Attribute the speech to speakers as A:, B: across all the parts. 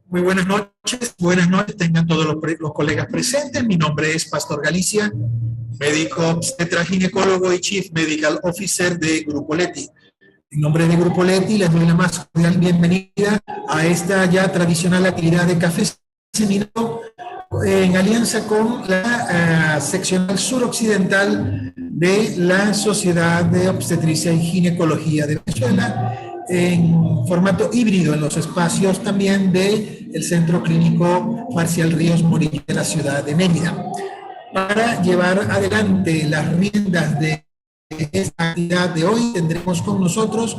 A: Muy buenas noches tengan todos los colegas presentes. Mi nombre es Pastor Galicia, médico obstetra ginecólogo y Chief Medical Officer de Grupo Leti. En nombre de Grupo Leti les doy la más cordial bienvenida a esta ya tradicional actividad de café seminado en alianza con la seccional suroccidental de la Sociedad de Obstetricia y Ginecología de Venezuela, en formato híbrido en los espacios también del Centro Clínico Marcial Ríos Morillo de la ciudad de Mérida. Para llevar adelante las riendas de esta actividad de hoy, tendremos con nosotros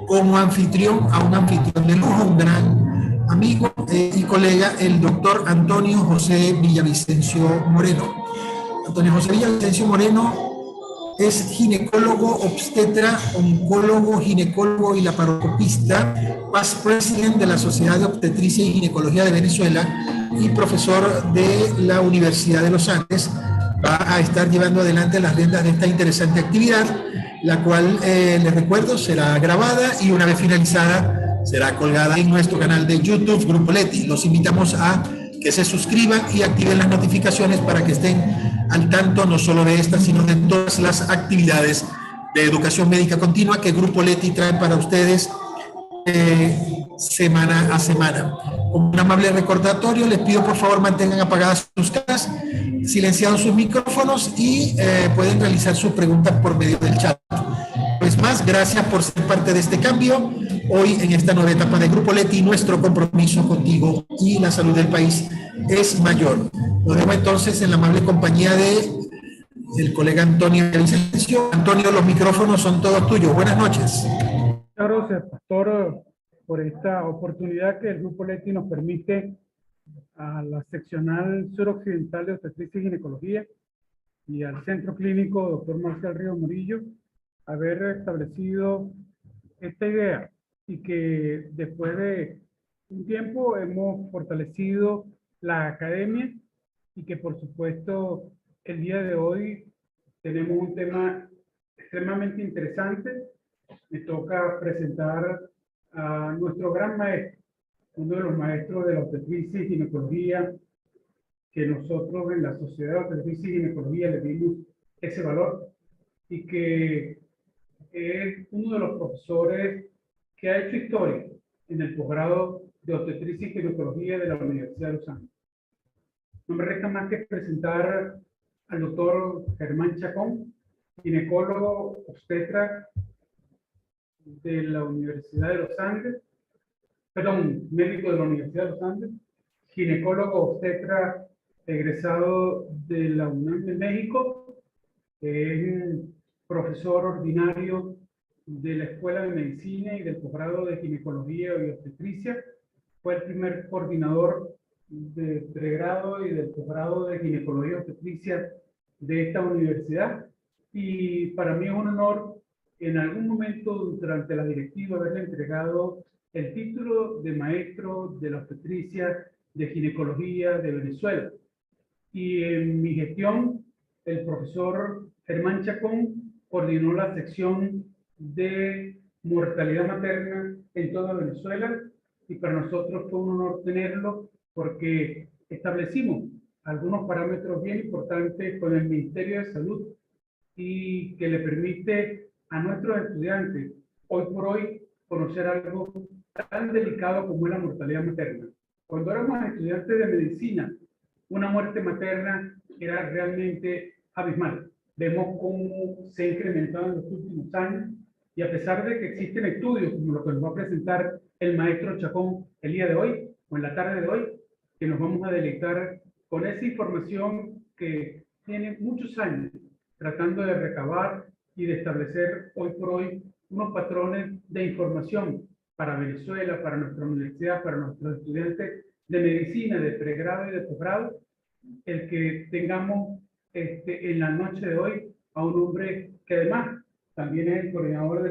A: como anfitrión a un anfitrión de lujo, un gran amigo y colega, el doctor Antonio José Villavicencio Moreno. Antonio José Villavicencio Moreno es ginecólogo, obstetra, oncólogo, ginecólogo y laparoscopista, past president de la Sociedad de Obstetricia y Ginecología de Venezuela y profesor de la Universidad de los Andes. Va a estar llevando adelante las riendas de esta interesante actividad, la cual, les recuerdo, será grabada y una vez finalizada será colgada en nuestro canal de YouTube, Grupo Leti. Los invitamos a que se suscriban y activen las notificaciones para que estén al tanto no solo de esta, sino de todas las actividades de educación médica continua que Grupo Leti trae para ustedes semana a semana. Como un amable recordatorio, les pido por favor mantengan apagadas sus cámaras, silenciados sus micrófonos y pueden realizar sus preguntas por medio del chat. Pues más, gracias por ser parte de este cambio. Hoy, en esta nueva etapa de Grupo Leti, nuestro compromiso contigo y la salud del país es mayor. Lo dejo entonces en la amable compañía del colega Antonio Villavicencio. Antonio, los micrófonos son todos tuyos. Buenas noches.
B: Muchas gracias, Pastor, por esta oportunidad que el Grupo Leti nos permite a la seccional suroccidental de obstetricia y ginecología y al Centro Clínico Dr. Marcial Ríos Morillo haber establecido esta idea y que después de un tiempo hemos fortalecido la academia y que por supuesto el día de hoy tenemos un tema extremadamente interesante. Me toca presentar a nuestro gran maestro, uno de los maestros de la obstetricia y ginecología, que nosotros en la Sociedad de Obstetricia y Ginecología le dimos ese valor y que es uno de los profesores que ha hecho historia en el posgrado de obstetricia y ginecología de la Universidad de los Andes. No me resta más que presentar al doctor Germán Chacón, ginecólogo obstetra de la Universidad de los Andes, perdón, médico de la Universidad de los Andes, ginecólogo obstetra egresado de la UNAM de México, es profesor ordinario de la Escuela de Medicina y del posgrado de Ginecología y Obstetricia. Fue el primer coordinador de pregrado y del posgrado de Ginecología y Obstetricia de esta universidad. Y para mí es un honor en algún momento durante la directiva haberle entregado el título de maestro de la obstetricia de Ginecología de Venezuela. Y en mi gestión, el profesor Germán Chacón coordinó la sección de mortalidad materna en toda Venezuela, y para nosotros fue un honor tenerlo porque establecimos algunos parámetros bien importantes con el Ministerio de Salud y que le permite a nuestros estudiantes hoy por hoy conocer algo tan delicado como es la mortalidad materna. Cuando éramos estudiantes de medicina, una muerte materna era realmente abismal. Vemos cómo se ha incrementado en los últimos años, y a pesar de que existen estudios como lo que nos va a presentar el maestro Chacón el día de hoy o en la tarde de hoy, que nos vamos a deleitar con esa información que tiene muchos años tratando de recabar y de establecer hoy por hoy unos patrones de información para Venezuela, para nuestra universidad, para nuestros estudiantes de medicina, de pregrado y de posgrado, el que tengamos en la noche de hoy a un hombre que además también es el coordinador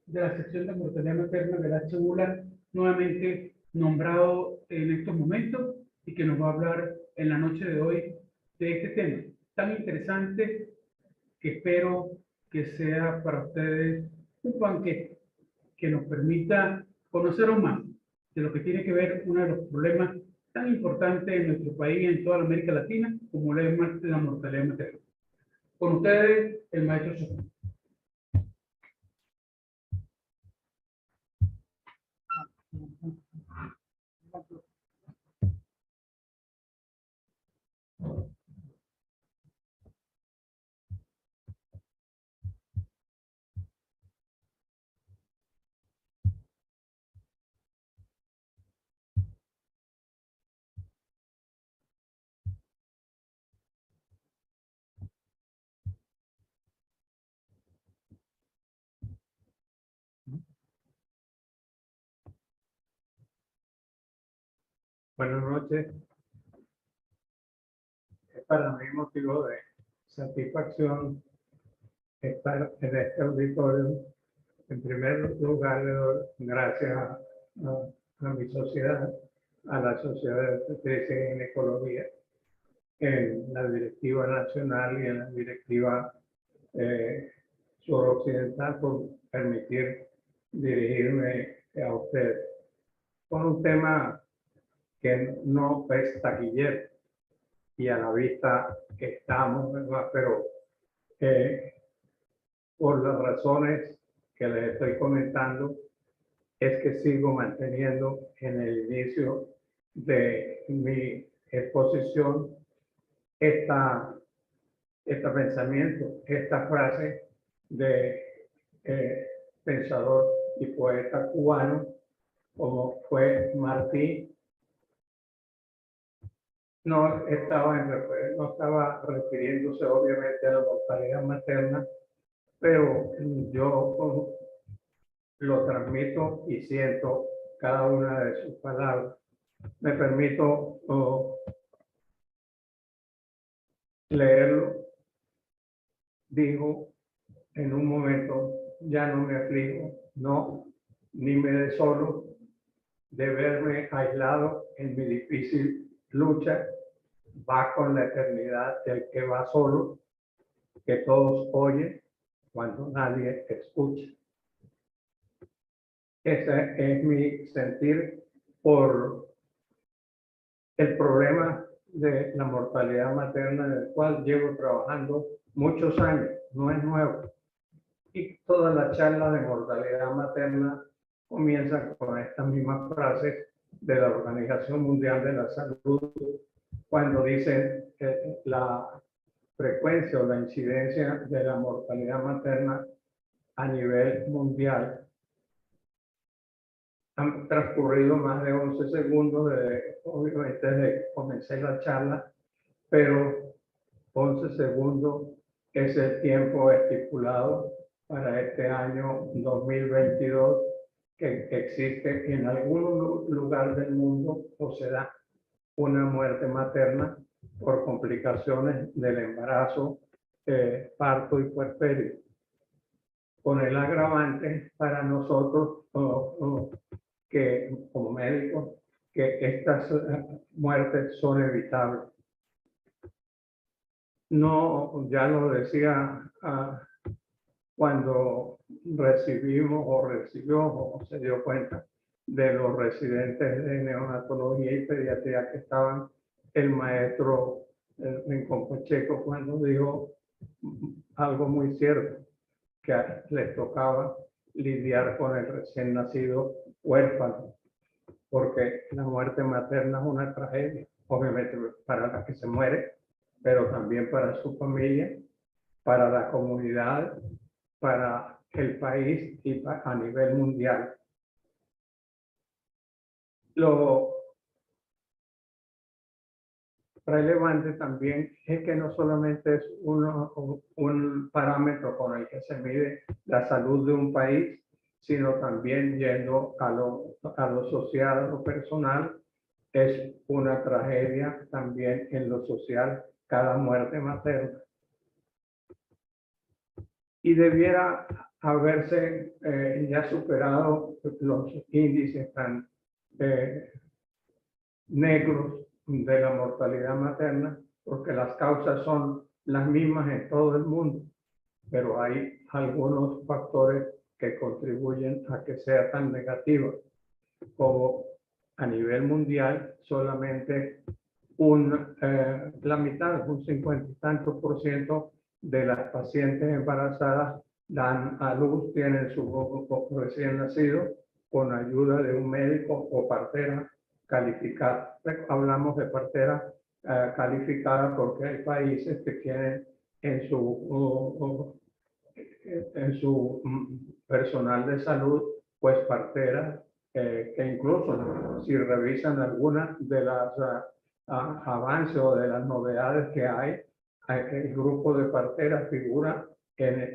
B: de la sección de mortalidad materna de la HULA, nuevamente nombrado en estos momentos, y que nos va a hablar en la noche de hoy de este tema tan interesante que espero que sea para ustedes un banquete que nos permita conocer aún más de lo que tiene que ver uno de los problemas tan importantes en nuestro país y en toda la América Latina, como la mortalidad materna. Con ustedes, el maestro Chacón.
C: Buenas noches. Es para mí motivo de satisfacción estar en este auditorio. En primer lugar, le doy gracias a mi sociedad, a la Sociedad de Obstetricia y Ginecología, en la directiva nacional y en la directiva suroccidental, por permitir dirigirme a ustedes con un tema que no es taquillero y a la vista que estamos, ¿verdad? Pero por las razones que les estoy comentando, es que sigo manteniendo en el inicio de mi exposición este pensamiento, esta frase de pensador y poeta cubano como fue Martí. No estaba refiriéndose obviamente a la mortalidad materna, pero yo lo transmito y siento cada una de sus palabras. Me permito leerlo. Dijo en un momento: ya no me aflijo, no, ni me desolo de verme aislado en mi difícil lucha. Va con la eternidad el que va solo, que todos oyen cuando nadie escucha. Ese es mi sentir por el problema de la mortalidad materna, en el cual llevo trabajando muchos años, no es nuevo. Y toda la charla de mortalidad materna comienza con estas mismas frases de la Organización Mundial de la Salud, cuando dicen que la frecuencia o la incidencia de la mortalidad materna a nivel mundial. Han transcurrido más de 11 segundos obviamente desde que comencé la charla, pero 11 segundos es el tiempo estipulado para este año 2022 que existe en algún lugar del mundo o se da una muerte materna por complicaciones del embarazo, parto y puerperio. Con el agravante para nosotros que como médicos que estas muertes son evitables. No, ya lo decía cuando recibimos o recibió o se dio cuenta de los residentes de neonatología y pediatría que estaban, el maestro Rincón Pacheco, cuando dijo algo muy cierto, que les tocaba lidiar con el recién nacido huérfano, porque la muerte materna es una tragedia, obviamente para la que se muere, pero también para su familia, para la comunidad, para el país y a nivel mundial. Lo relevante también es que no solamente es un parámetro con el que se mide la salud de un país, sino también yendo a lo social, a lo personal, es una tragedia también en lo social cada muerte materna. Y debiera haberse ya superado los índices tan negros de la mortalidad materna, porque las causas son las mismas en todo el mundo, pero hay algunos factores que contribuyen a que sea tan negativa, como a nivel mundial solamente la mitad, un 50 y tantos % de las pacientes embarazadas dan a luz, tienen su recién nacido con ayuda de un médico o partera calificada. Hablamos de partera calificada porque hay países que tienen en su personal de salud, pues parteras que incluso si revisan algunas de las avances o de las novedades que hay, el grupo de parteras figura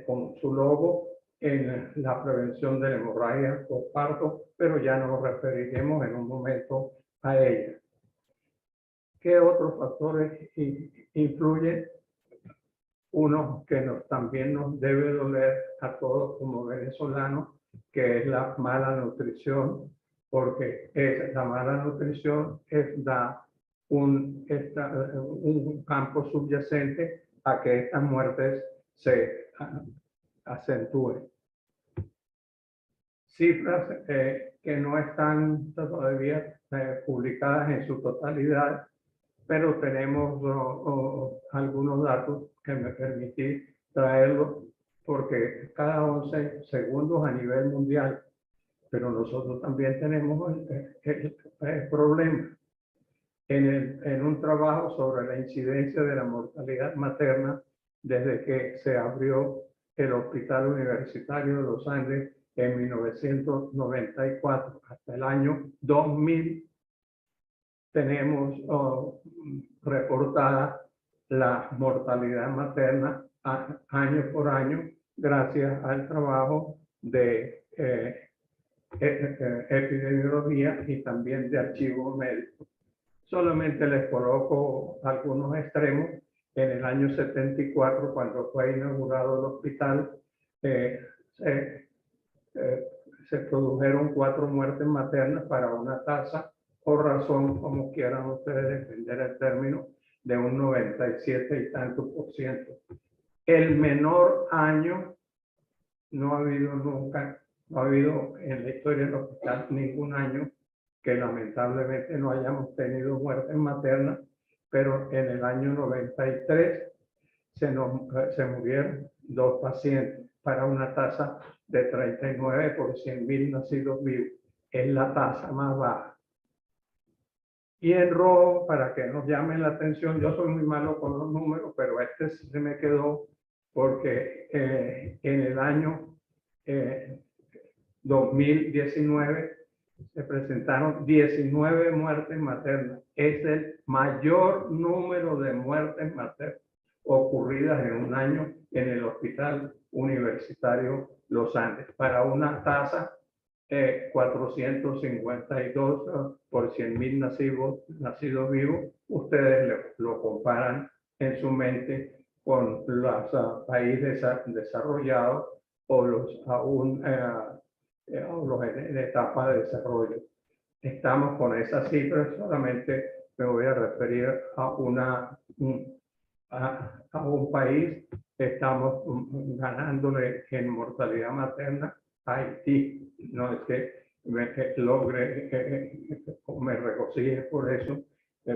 C: con su logo en la prevención de la hemorragia postparto, pero ya nos referiremos en un momento a ella. ¿Qué otros factores influyen? Uno que también nos debe doler a todos como venezolanos, que es la mala nutrición, porque la mala nutrición da un campo subyacente a que estas muertes se acentúen. Cifras que no están todavía publicadas en su totalidad, pero tenemos algunos datos que me permití traerlos, porque cada 11 segundos a nivel mundial, pero nosotros también tenemos el problema. En un trabajo sobre la incidencia de la mortalidad materna desde que se abrió el Hospital Universitario de los Andes en 1994 hasta el año 2000, tenemos reportada la mortalidad materna año por año gracias al trabajo de epidemiología y también de archivo médico. Solamente les coloco algunos extremos. En el año 74, cuando fue inaugurado el hospital, se produjeron 4 muertes maternas para una tasa o razón, como quieran ustedes defender el término, de un 97 y tanto %. El menor año, no ha habido nunca, no ha habido en la historia del hospital ningún año que lamentablemente no hayamos tenido muertes maternas, pero en el año 93 se murieron 2 pacientes para una tasa de 39 por 100.000 nacidos vivos. Es la tasa más baja. Y en rojo, para que nos llamen la atención, yo soy muy malo con los números, pero este se me quedó porque en el año 2019 se presentaron 19 muertes maternas. Es el mayor número de muertes maternas ocurridas en un año en el Hospital Universitario Los Andes, para una tasa 452 por 100.000 nacidos vivos. Ustedes lo comparan en su mente con los países desarrollados o los aún los en etapa de desarrollo. estamos con esas cifras. Solamente me voy a referir a un país. Estamos ganándole en mortalidad materna a Haití. No es que me regocije por eso,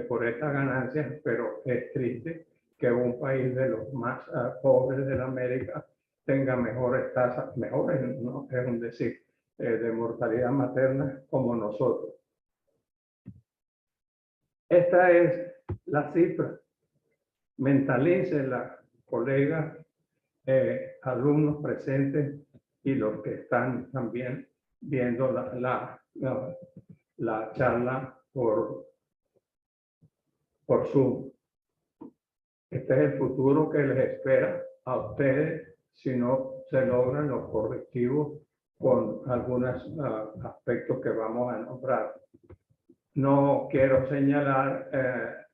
C: por estas ganancias, pero es triste que un país de los más pobres de la América tenga mejores tasas, mejores, no es un decir, de mortalidad materna como nosotros. Esta es la cifra. Mentalicen las colegas, alumnos presentes y los que están también viendo la charla por Zoom. Este es el futuro que les espera a ustedes si no se logran los correctivos con algunos aspectos que vamos a nombrar. No quiero señalar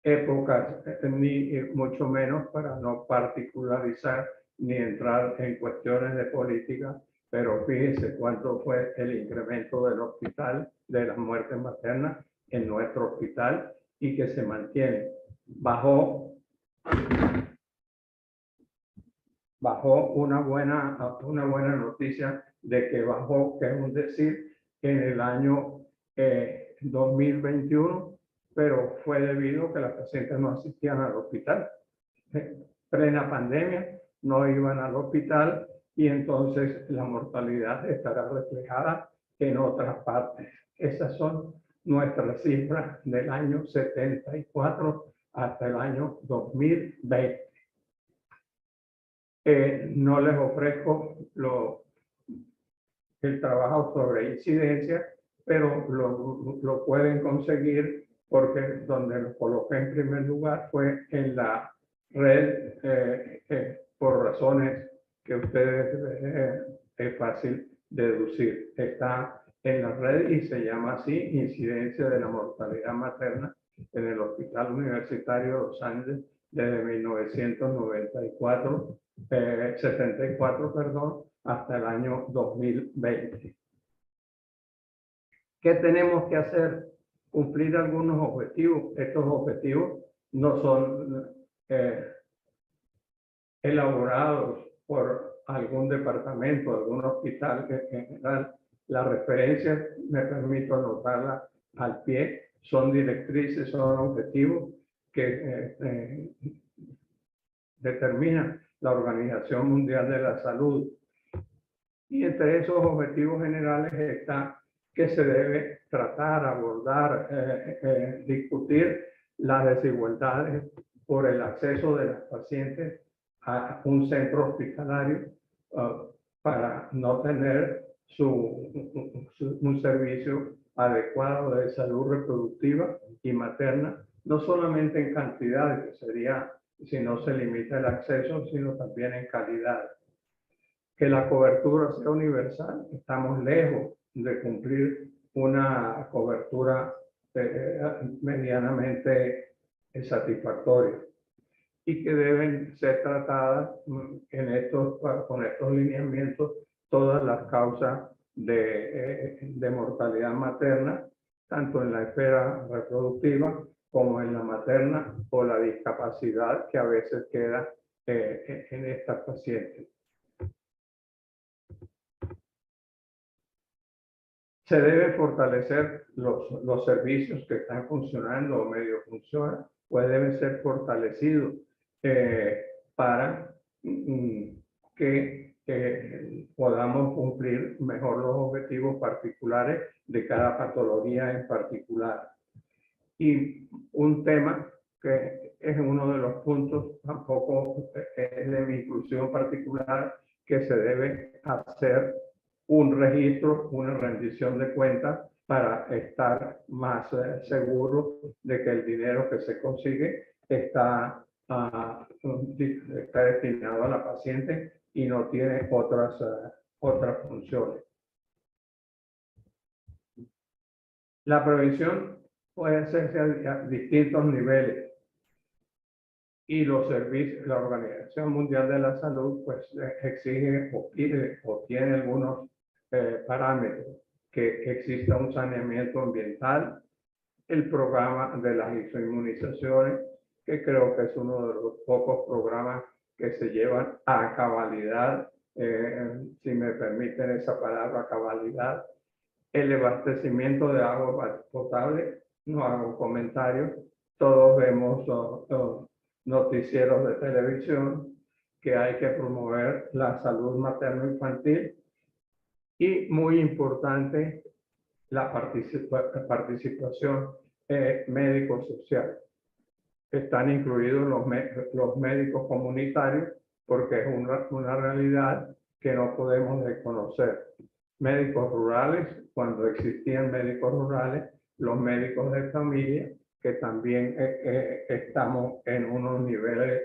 C: épocas, ni mucho menos para no particularizar ni entrar en cuestiones de política, pero fíjense cuánto fue el incremento del hospital, de las muertes maternas en nuestro hospital, y que se mantiene. Bajó una buena noticia de que bajó, que es un decir, en el año 2021, pero fue debido a que las pacientes no asistían al hospital. Plena pandemia, no iban al hospital y entonces la mortalidad estará reflejada en otras partes. Esas son nuestras cifras del año 74 hasta el año 2020. No les ofrezco el trabajo sobre incidencia, pero lo pueden conseguir porque donde lo coloqué en primer lugar fue en la red, por razones que ustedes es fácil deducir. Está en la red y se llama así: incidencia de la mortalidad materna en el Hospital Universitario de los Andes desde 1974, perdón, hasta el año 2020. ¿Qué tenemos que hacer? Cumplir algunos objetivos. Estos objetivos no son elaborados por algún departamento, algún hospital en general. Las referencias, me permito anotarlas al pie, son directrices, son objetivos que determina la Organización Mundial de la Salud. Y entre esos objetivos generales está que se debe tratar, abordar, discutir las desigualdades por el acceso de las pacientes a un centro hospitalario para no tener un servicio adecuado de salud reproductiva y materna, no solamente en cantidad, que sería si no se limita el acceso, sino también en calidad. Que la cobertura sea universal. Estamos lejos de cumplir una cobertura medianamente satisfactoria, y que deben ser tratadas con estos lineamientos todas las causas de mortalidad materna, tanto en la esfera reproductiva como en la materna, o la discapacidad que a veces queda en estas pacientes. Se deben fortalecer los servicios que están funcionando o medio funcionan, pues deben ser fortalecidos para que podamos cumplir mejor los objetivos particulares de cada patología en particular. Y un tema que es uno de los puntos, tampoco es de mi inclusión particular, que se debe hacer un registro, una rendición de cuentas para estar más seguro de que el dinero que se consigue está destinado a la paciente y no tiene otras funciones. La prevención puede hacerse a distintos niveles, y los servicios, la Organización Mundial de la Salud, pues exige o pide o tiene algunos parámetros. que exista un saneamiento ambiental, el programa de las isoinmunizaciones, que creo que es uno de los pocos programas que se llevan a cabalidad, si me permiten esa palabra, cabalidad, el abastecimiento de agua potable, no hago comentarios, todos vemos noticieros de televisión que hay que promover la salud materno-infantil y muy importante la participación médico-social. Están incluidos los médicos comunitarios porque es una realidad que no podemos desconocer. Médicos rurales, cuando existían médicos rurales, los médicos de familia, que también estamos en unos niveles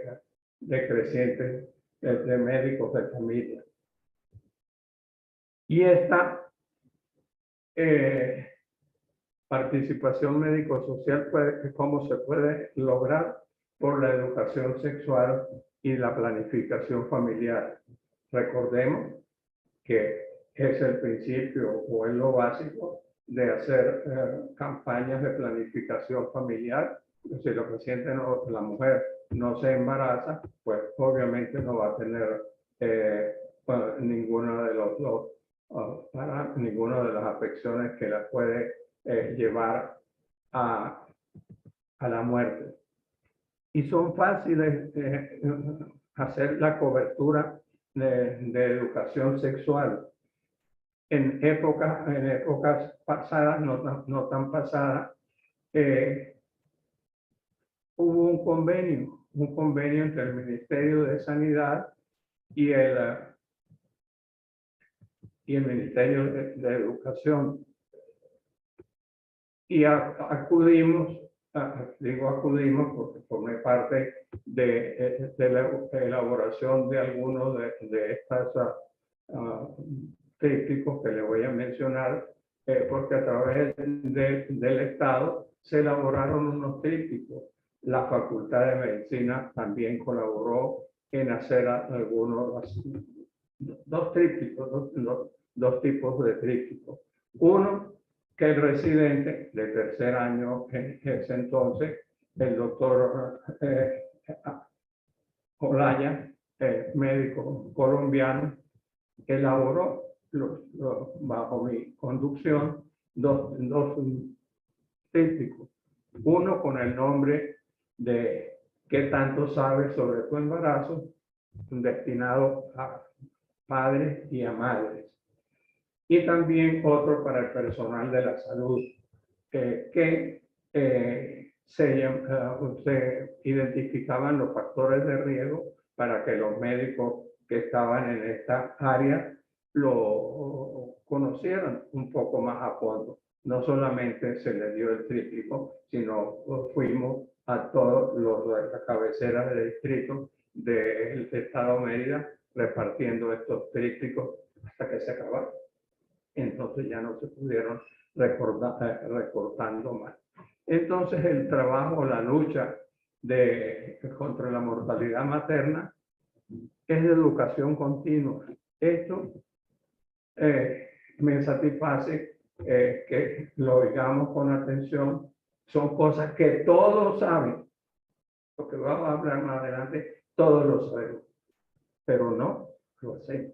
C: decrecientes de médicos de familia. Y esta participación médico-social, ¿cómo se puede lograr? Por la educación sexual y la planificación familiar. Recordemos que es el principio o es lo básico de hacer campañas de planificación familiar. Si los pacientes, la mujer no se embaraza, pues obviamente no va a tener ninguna de las afecciones que la puede llevar a la muerte. Y son fáciles hacer la cobertura de educación sexual. En épocas pasadas, no tan pasadas, hubo un convenio entre el Ministerio de Sanidad y el Ministerio de Educación. Y acudimos porque formé parte de la elaboración de algunos de estas trípticos que le voy a mencionar, porque a través del Estado se elaboraron unos trípticos. La Facultad de Medicina también colaboró en hacer dos trípticos, dos tipos de trípticos. Uno, que el residente de tercer año en ese entonces, el doctor Olaya, médico colombiano, elaboró bajo mi conducción dos trípticos. Uno con el nombre de ¿Qué tanto sabes sobre tu embarazo?, destinado a padres y a madres. Y también otro para el personal de la salud, que se identificaban los factores de riesgo para que los médicos que estaban en esta área lo conocieran un poco más a fondo. No solamente se le dio el tríptico, sino fuimos a todos las cabeceras de distrito del Estado Mérida repartiendo estos trípticos hasta que se acabaron. Entonces ya no se pudieron recortando más. Entonces el trabajo, la lucha contra la mortalidad materna es de educación continua. Esto me satisface que lo oigamos con atención. Son cosas que todos saben. Lo que vamos a hablar más adelante, todos lo sabemos, pero no lo hacemos.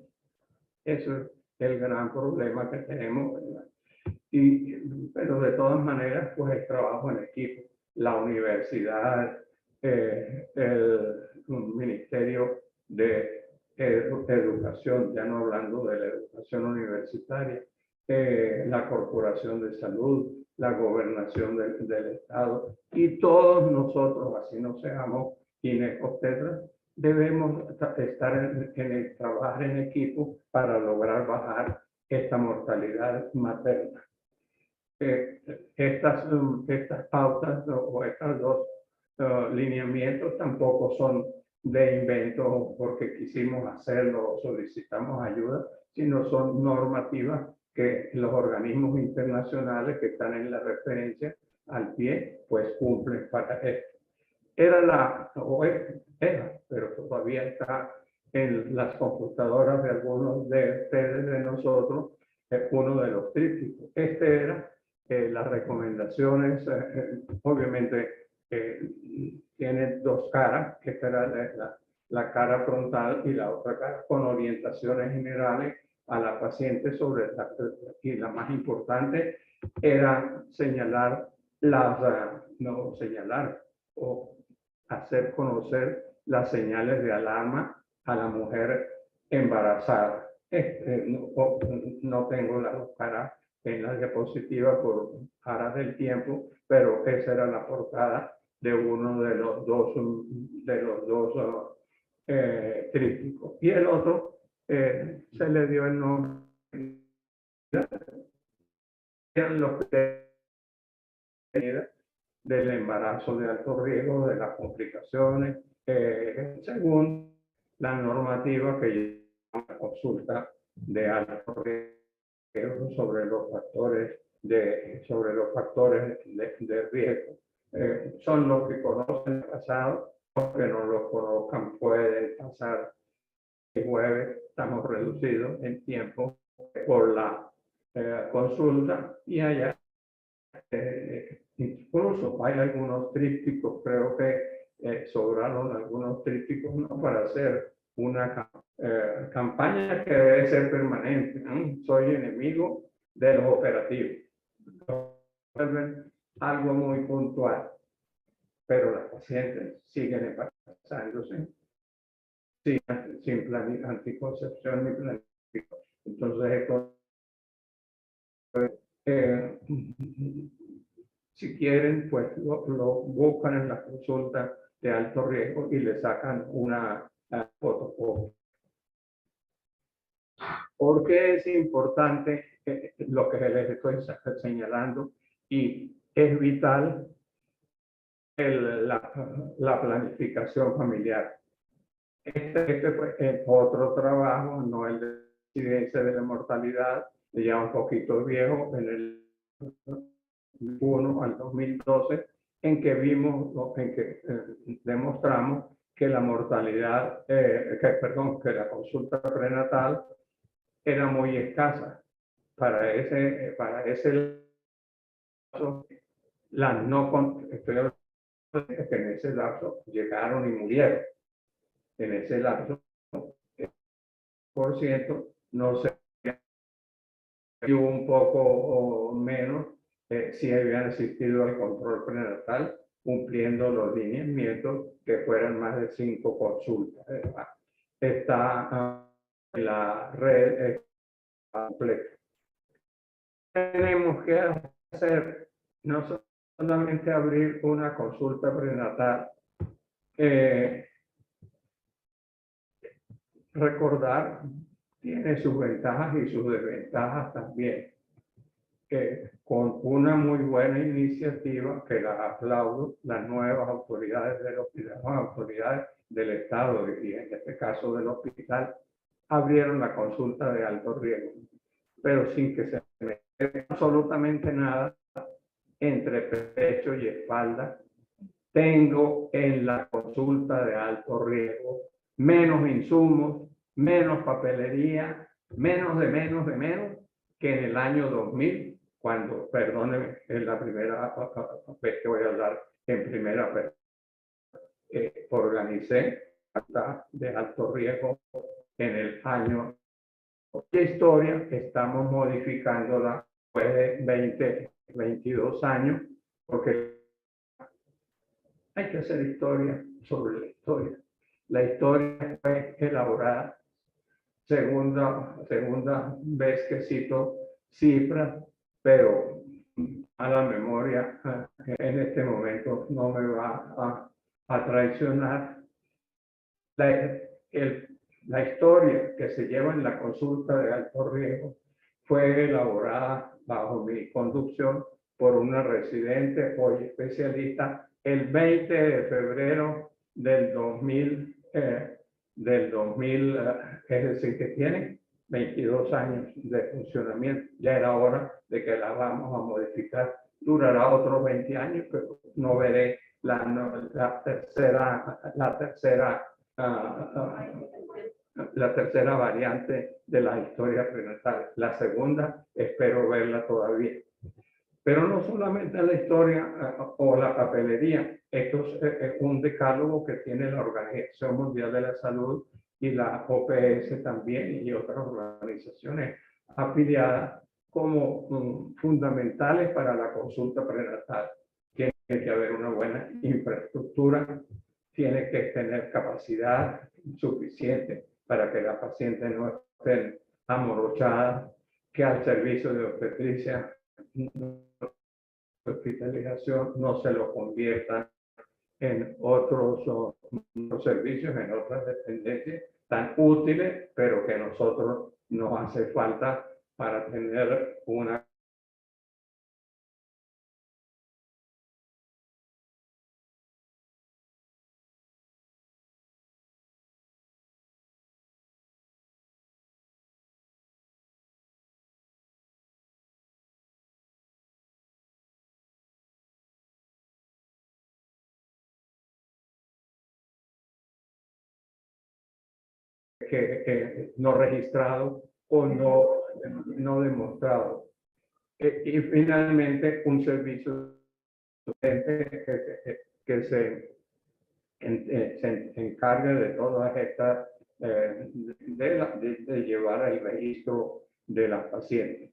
C: Eso es el gran problema que tenemos, ¿verdad? Pero de todas maneras, pues el trabajo en equipo, la universidad, el Ministerio de Educación, ya no hablando de la educación universitaria, la Corporación de Salud, la Gobernación del Estado, y todos nosotros, así no seamos ginecobstetras, debemos estar trabajar en equipo para lograr bajar esta mortalidad materna. Estas pautas o estos dos lineamientos tampoco son de invento porque quisimos hacerlo o solicitamos ayuda, sino son normativas que los organismos internacionales que están en la referencia al pie, pues cumplen para esto. Era, pero todavía está en las computadoras de algunos de ustedes, de nosotros, uno de los trípticos. Este era las recomendaciones, obviamente tiene dos caras, que era la cara frontal y la otra cara, con orientaciones generales a la paciente sobre y la más importante era señalar no señalar o hacer conocer las señales de alarma a la mujer embarazada. No tengo las dos caras en la diapositiva por aras del tiempo, pero esa era la portada de uno de los dos trípticos. Y el otro se le dio el nombre, eran los del embarazo de alto riesgo, de las complicaciones, según la normativa que lleva la consulta de alto riesgo sobre los factores de riesgo. Son los que conocen el pasado, los que no lo conozcan pueden pasar el jueves. Estamos reducidos en tiempo por la consulta y allá incluso hay algunos trípticos, creo que sobraron algunos trípticos, ¿no?, para hacer una campaña que debe ser permanente, ¿no? Soy enemigo de los operativos. Algo muy puntual, pero las pacientes siguen embarazándose sin anticoncepción ni planificación. Entonces, si quieren, pues lo buscan en la consulta de alto riesgo y le sacan una fotocopia. ¿Por qué es importante lo que les estoy señalando? Y es vital la planificación familiar. Este pues, es otro trabajo, no el de incidencia de la mortalidad, ya un poquito viejo, en el 2001 al 2012, en que demostramos que la mortalidad, que la consulta prenatal era muy escasa. Para ese lapso, estoy hablando de que en ese lapso llegaron y murieron. En ese lapso, por ciento, no se hubo un poco o menos si habían asistido al control prenatal, cumpliendo los lineamientos que fueran más de 5 consultas. Está en la red completa. Tenemos que hacer no solamente abrir una consulta prenatal, recordar, tiene sus ventajas y sus desventajas también. Con una muy buena iniciativa que la aplaudo, las nuevas autoridades del Estado y en este caso del hospital abrieron la consulta de alto riesgo, pero sin que se meta absolutamente nada entre pecho y espalda. Tengo en la consulta de alto riesgo menos insumos, menos papelería, menos que en el año 2000, cuando, perdónenme, es la primera vez que voy a hablar en primera vez, organicé de alto riesgo en el año. La historia estamos modificándola después de 22 años, porque hay que hacer historia sobre la historia. La historia fue elaborada, segunda vez que cito cifras, pero a la memoria en este momento no me va a traicionar. La historia que se lleva en la consulta de alto riesgo fue elaborada bajo mi conducción por una residente, hoy especialista, el 20 de febrero del 2000, es decir, que tiene 22 años de funcionamiento. Ya era hora de que la vamos a modificar. Durará otros 20 años, pero no veré la tercera la tercera variante de la historia prenatal. La segunda espero verla todavía. Pero no solamente la historia o la papelería, esto es un decálogo que tiene la Organización Mundial de la Salud y la OPS también y otras organizaciones afiliadas como fundamentales para la consulta prenatal. Tiene que haber una buena infraestructura, tiene que tener capacidad suficiente para que la paciente no esté amorochada, que al servicio de obstetricia hospitalización no se lo convierta en otros servicios, en otras dependencias tan útiles, pero que a nosotros nos hace falta para tener una no registrado o no demostrado. Y finalmente un servicio que se encargue de todas estas, de llevar el registro de las pacientes.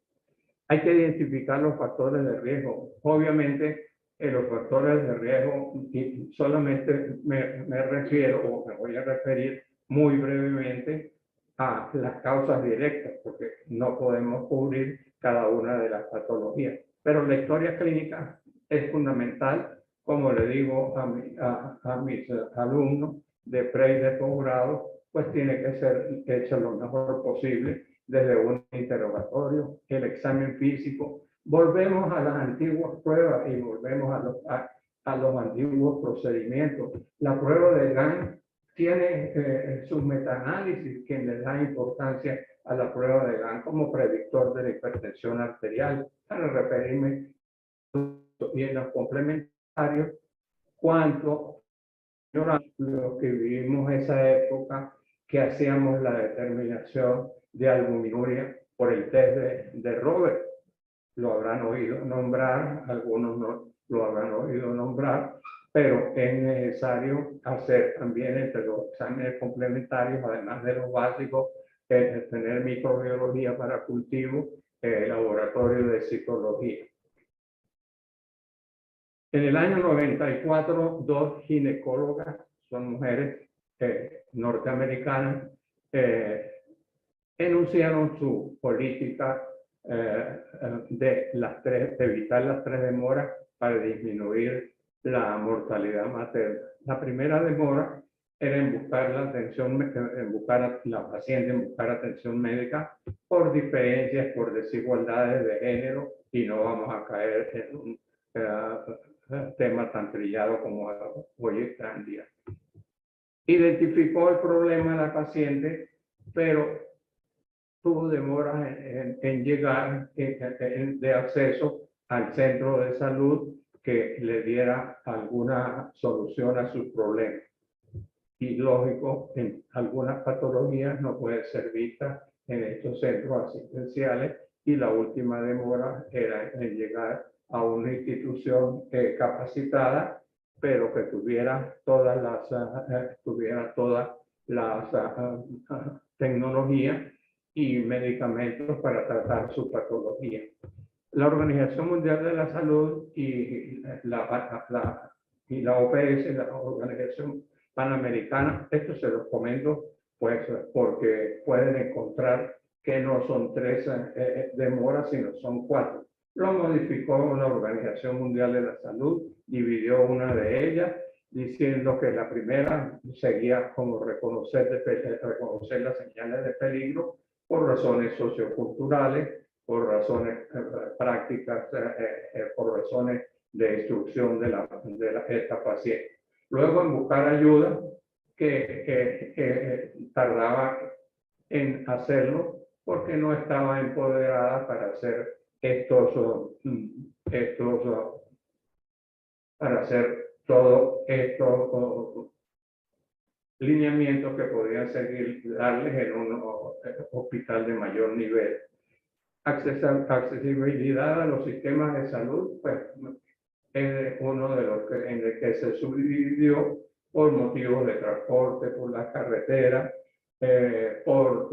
C: Hay que identificar los factores de riesgo. Obviamente, los factores de riesgo, y solamente me refiero o me voy a referir muy brevemente a las causas directas, porque no podemos cubrir cada una de las patologías. Pero la historia clínica es fundamental, como le digo a mis alumnos de pre y de posgrado, pues tiene que ser hecho lo mejor posible desde un interrogatorio, el examen físico. Volvemos a las antiguas pruebas y volvemos a los antiguos procedimientos. La prueba de GAN tiene sus metaanálisis que le da importancia a la prueba de GAN como predictor de la hipertensión arterial. Para referirme y en los complementarios, cuánto lo que vivimos esa época que hacíamos la determinación de albuminuria por el test de Robert. Lo habrán oído nombrar, algunos no lo habrán oído nombrar, pero es necesario hacer también entre los exámenes complementarios, además de los básicos, tener microbiología para cultivo, laboratorio de citología. En el año 94, dos ginecólogas, son mujeres norteamericanas, enunciaron su política de evitar las 3 demoras para disminuir la mortalidad materna. La primera demora era en buscar la atención, en buscar a la paciente, en buscar atención médica por diferencias, por desigualdades de género, y no vamos a caer en un tema tan trillado como hoy está en día. Identificó el problema de la paciente, pero tuvo demoras en llegar de acceso al centro de salud que le diera alguna solución a sus problemas. Y lógico, en algunas patologías no puede ser vista en estos centros asistenciales, y la última demora era en llegar a una institución capacitada, pero que tuviera todas las tecnologías y medicamentos para tratar su patología. La Organización Mundial de la Salud y la OPS, la Organización Panamericana, esto se los comento pues porque pueden encontrar que no son 3 demoras, sino son 4. Lo modificó la Organización Mundial de la Salud, dividió una de ellas, diciendo que la primera seguía como reconocer las señales de peligro por razones socioculturales, por razones prácticas, por razones de instrucción de esta paciente. Luego en buscar ayuda, que tardaba en hacerlo porque no estaba empoderada para hacer para hacer todo esto lineamientos que podrían seguir darles en un hospital de mayor nivel. Accesibilidad a los sistemas de salud, pues es uno de los que, en el que se subdividió por motivos de transporte, por las carreteras, por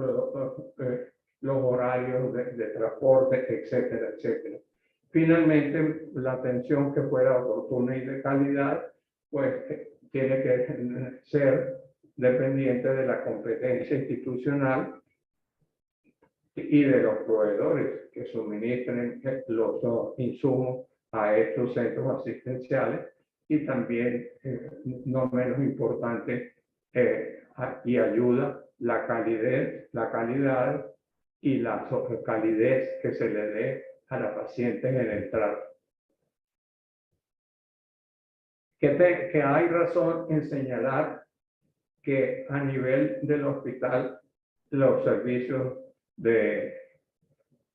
C: los horarios de transporte, etcétera, etcétera. Finalmente, la atención que fuera oportuna y de calidad, pues tiene que ser dependiente de la competencia institucional y de los proveedores que suministren los insumos a estos centros asistenciales, y también, no menos importante, y ayuda la calidad y la calidez que se le dé a la paciente en el trato. Que hay razón en señalar que a nivel del hospital los servicios de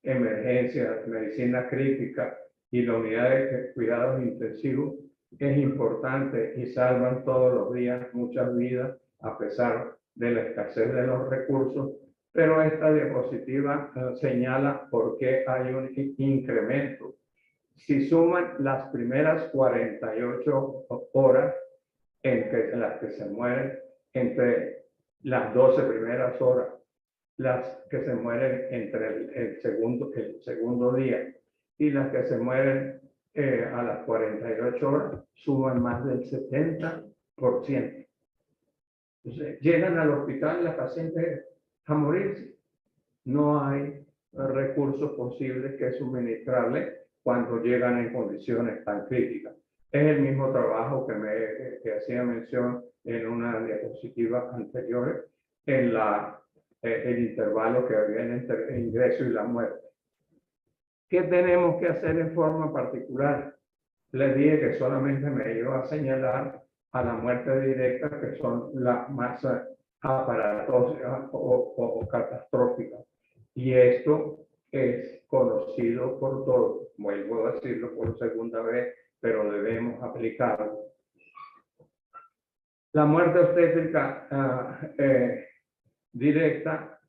C: emergencia, medicina crítica y la unidad de cuidados intensivos es importante y salvan todos los días muchas vidas a pesar de la escasez de los recursos, pero esta diapositiva señala por qué hay un incremento. Si suman las primeras 48 horas en las que se mueren, entre las 12 primeras horas, las que se mueren entre el segundo día y las que se mueren a las 48 horas, suman más del 70%. Entonces, llegan al hospital las pacientes a morirse. No hay recursos posibles que suministrarles cuando llegan en condiciones tan críticas. Es el mismo trabajo que hacía mención en una diapositiva anterior, en el intervalo que había entre el ingreso y la muerte. ¿Qué tenemos que hacer en forma particular? Les dije que solamente me iba a señalar a la muerte directa, que son las más aparatosas o catastróficas. Y esto es conocido por todos. Vuelvo a decirlo por segunda vez, pero debemos aplicarlo. La muerte obstétrica directa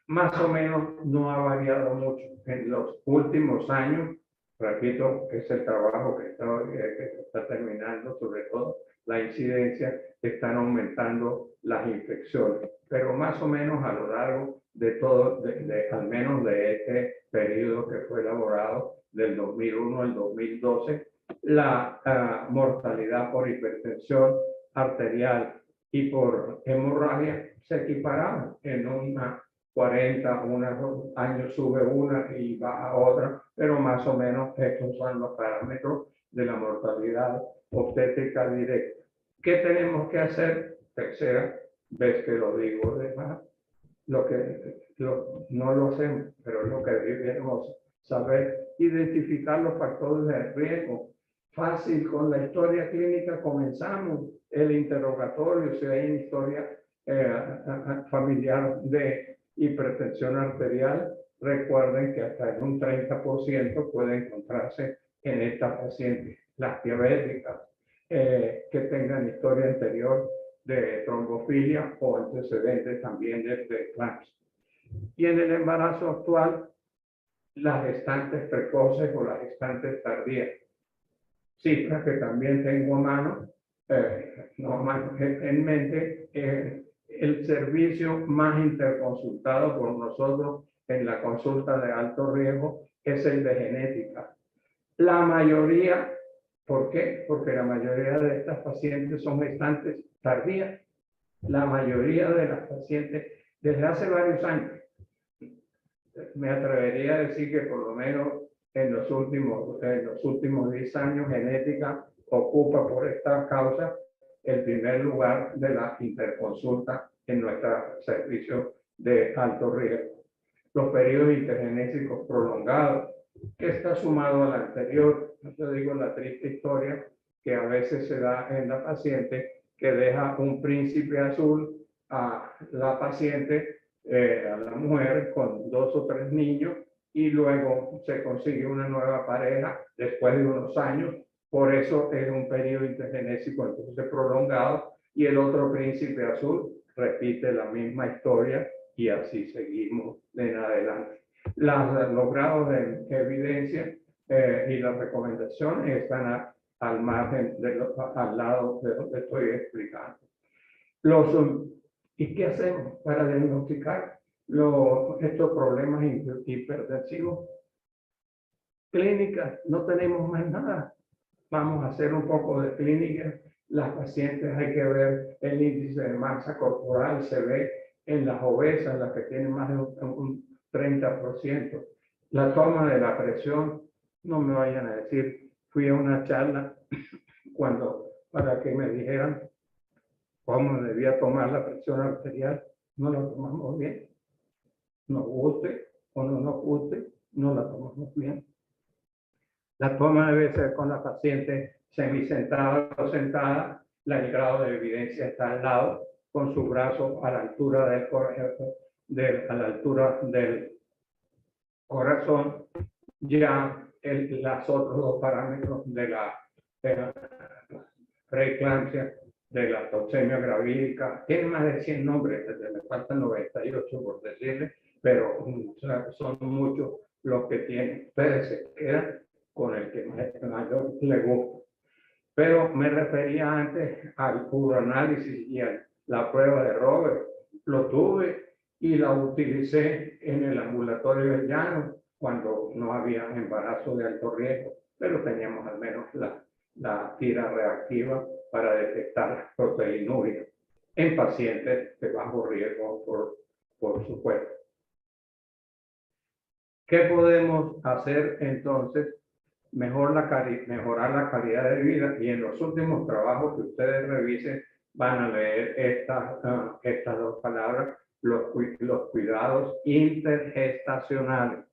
C: más o menos no ha variado mucho. En los últimos años, repito, es el trabajo que está terminando, sobre todo la incidencia, están aumentando las infecciones, pero más o menos a lo largo de todo, al menos de este periodo que fue elaborado del 2001 al 2012, la mortalidad por hipertensión arterial y por hemorragia se equiparaban en una 40, unos años sube una y baja otra, pero más o menos estos son los parámetros de la mortalidad obstétrica directa. ¿Qué tenemos que hacer? Tercera vez que lo digo, además, no lo hacemos, pero lo que debemos saber, identificar los factores de riesgo. Fácil, con la historia clínica comenzamos el interrogatorio, si hay una historia familiar de hipertensión arterial. Recuerden que hasta en un 30% puede encontrarse en esta paciente. Las diabéticas que tengan historia anterior de trombofilia o antecedentes también de eclampsia. Y en el embarazo actual, las gestantes precoces o las gestantes tardías. Cifras que también tengo a mano, en mente, el servicio más interconsultado por nosotros en la consulta de alto riesgo es el de genética. La mayoría, ¿por qué? Porque la mayoría de estas pacientes son gestantes tardías. La mayoría de las pacientes, desde hace varios años, me atrevería a decir que por lo menos en los últimos 10 años, genética ocupa por esta causa el primer lugar de la interconsulta en nuestro servicio de alto riesgo. Los periodos intergenésicos prolongados, que está sumado al anterior, yo digo la triste historia que a veces se da en la paciente, que deja un príncipe azul a la paciente, a la mujer, con 2 o 3 niños, y luego se consigue una nueva pareja después de unos años. Por eso es un periodo intergenésico entonces prolongado, y el otro príncipe azul repite la misma historia y así seguimos en adelante. Los grados de evidencia y las recomendaciones están al margen, al lado de lo que estoy explicando. ¿Y qué hacemos para diagnosticar estos problemas hipertensivos? Clínicas, no tenemos más nada. Vamos a hacer un poco de clínica. Las pacientes hay que ver el índice de masa corporal, se ve en las obesas, las que tienen más de un 30%. La toma de la presión, no me vayan a decir, fui a una charla para que me dijeran cómo debía tomar la presión arterial, no la tomamos bien. Nos guste o no nos guste, no la tomamos bien. La toma debe ser con la paciente semisentada o sentada, el grado de evidencia está al lado, con su brazo a la altura del corazón. Ya los otros dos parámetros de la preeclampsia, de la toxemia gravídica, tienen más de 100 nombres, me faltan 98 por decirle, pero son muchos los que tienen. Ustedes se quedan con el que mayor le gusta. Pero me refería antes al uroanálisis y a la prueba de Robert. Lo tuve y la utilicé en el ambulatorio de llano cuando no había embarazo de alto riesgo, pero teníamos al menos la tira reactiva para detectar proteinuria en pacientes de bajo riesgo, por supuesto. ¿Qué podemos hacer entonces? Mejorar la calidad de vida, y en los últimos trabajos que ustedes revisen van a leer estas dos palabras, los cuidados intergestacionales.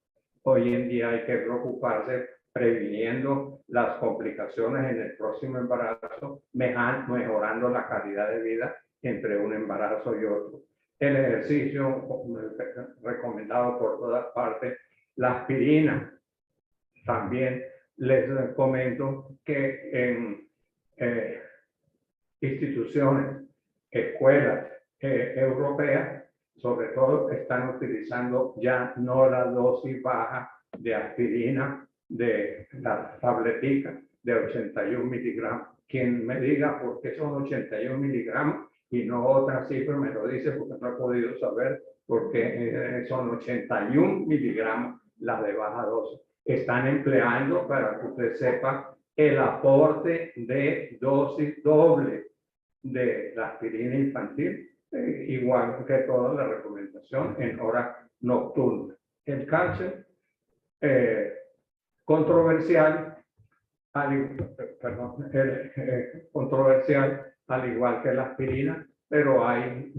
C: Hoy en día hay que preocuparse previniendo las complicaciones en el próximo embarazo, mejorando la calidad de vida entre un embarazo y otro. El ejercicio recomendado por todas partes, la aspirina. También les comento que en instituciones, escuelas europeas, sobre todo, están utilizando ya no la dosis baja de aspirina, de la tabletica de 81 miligramos. Quien me diga por qué son 81 miligramos y no otra cifra me lo dice, porque no he podido saber por qué son 81 miligramos las de baja dosis. Están empleando, para que usted sepa, el aporte de dosis doble de la aspirina infantil, igual que toda la recomendación en horas nocturnas. El calcio, controversial, controversial, al igual que la aspirina, pero hay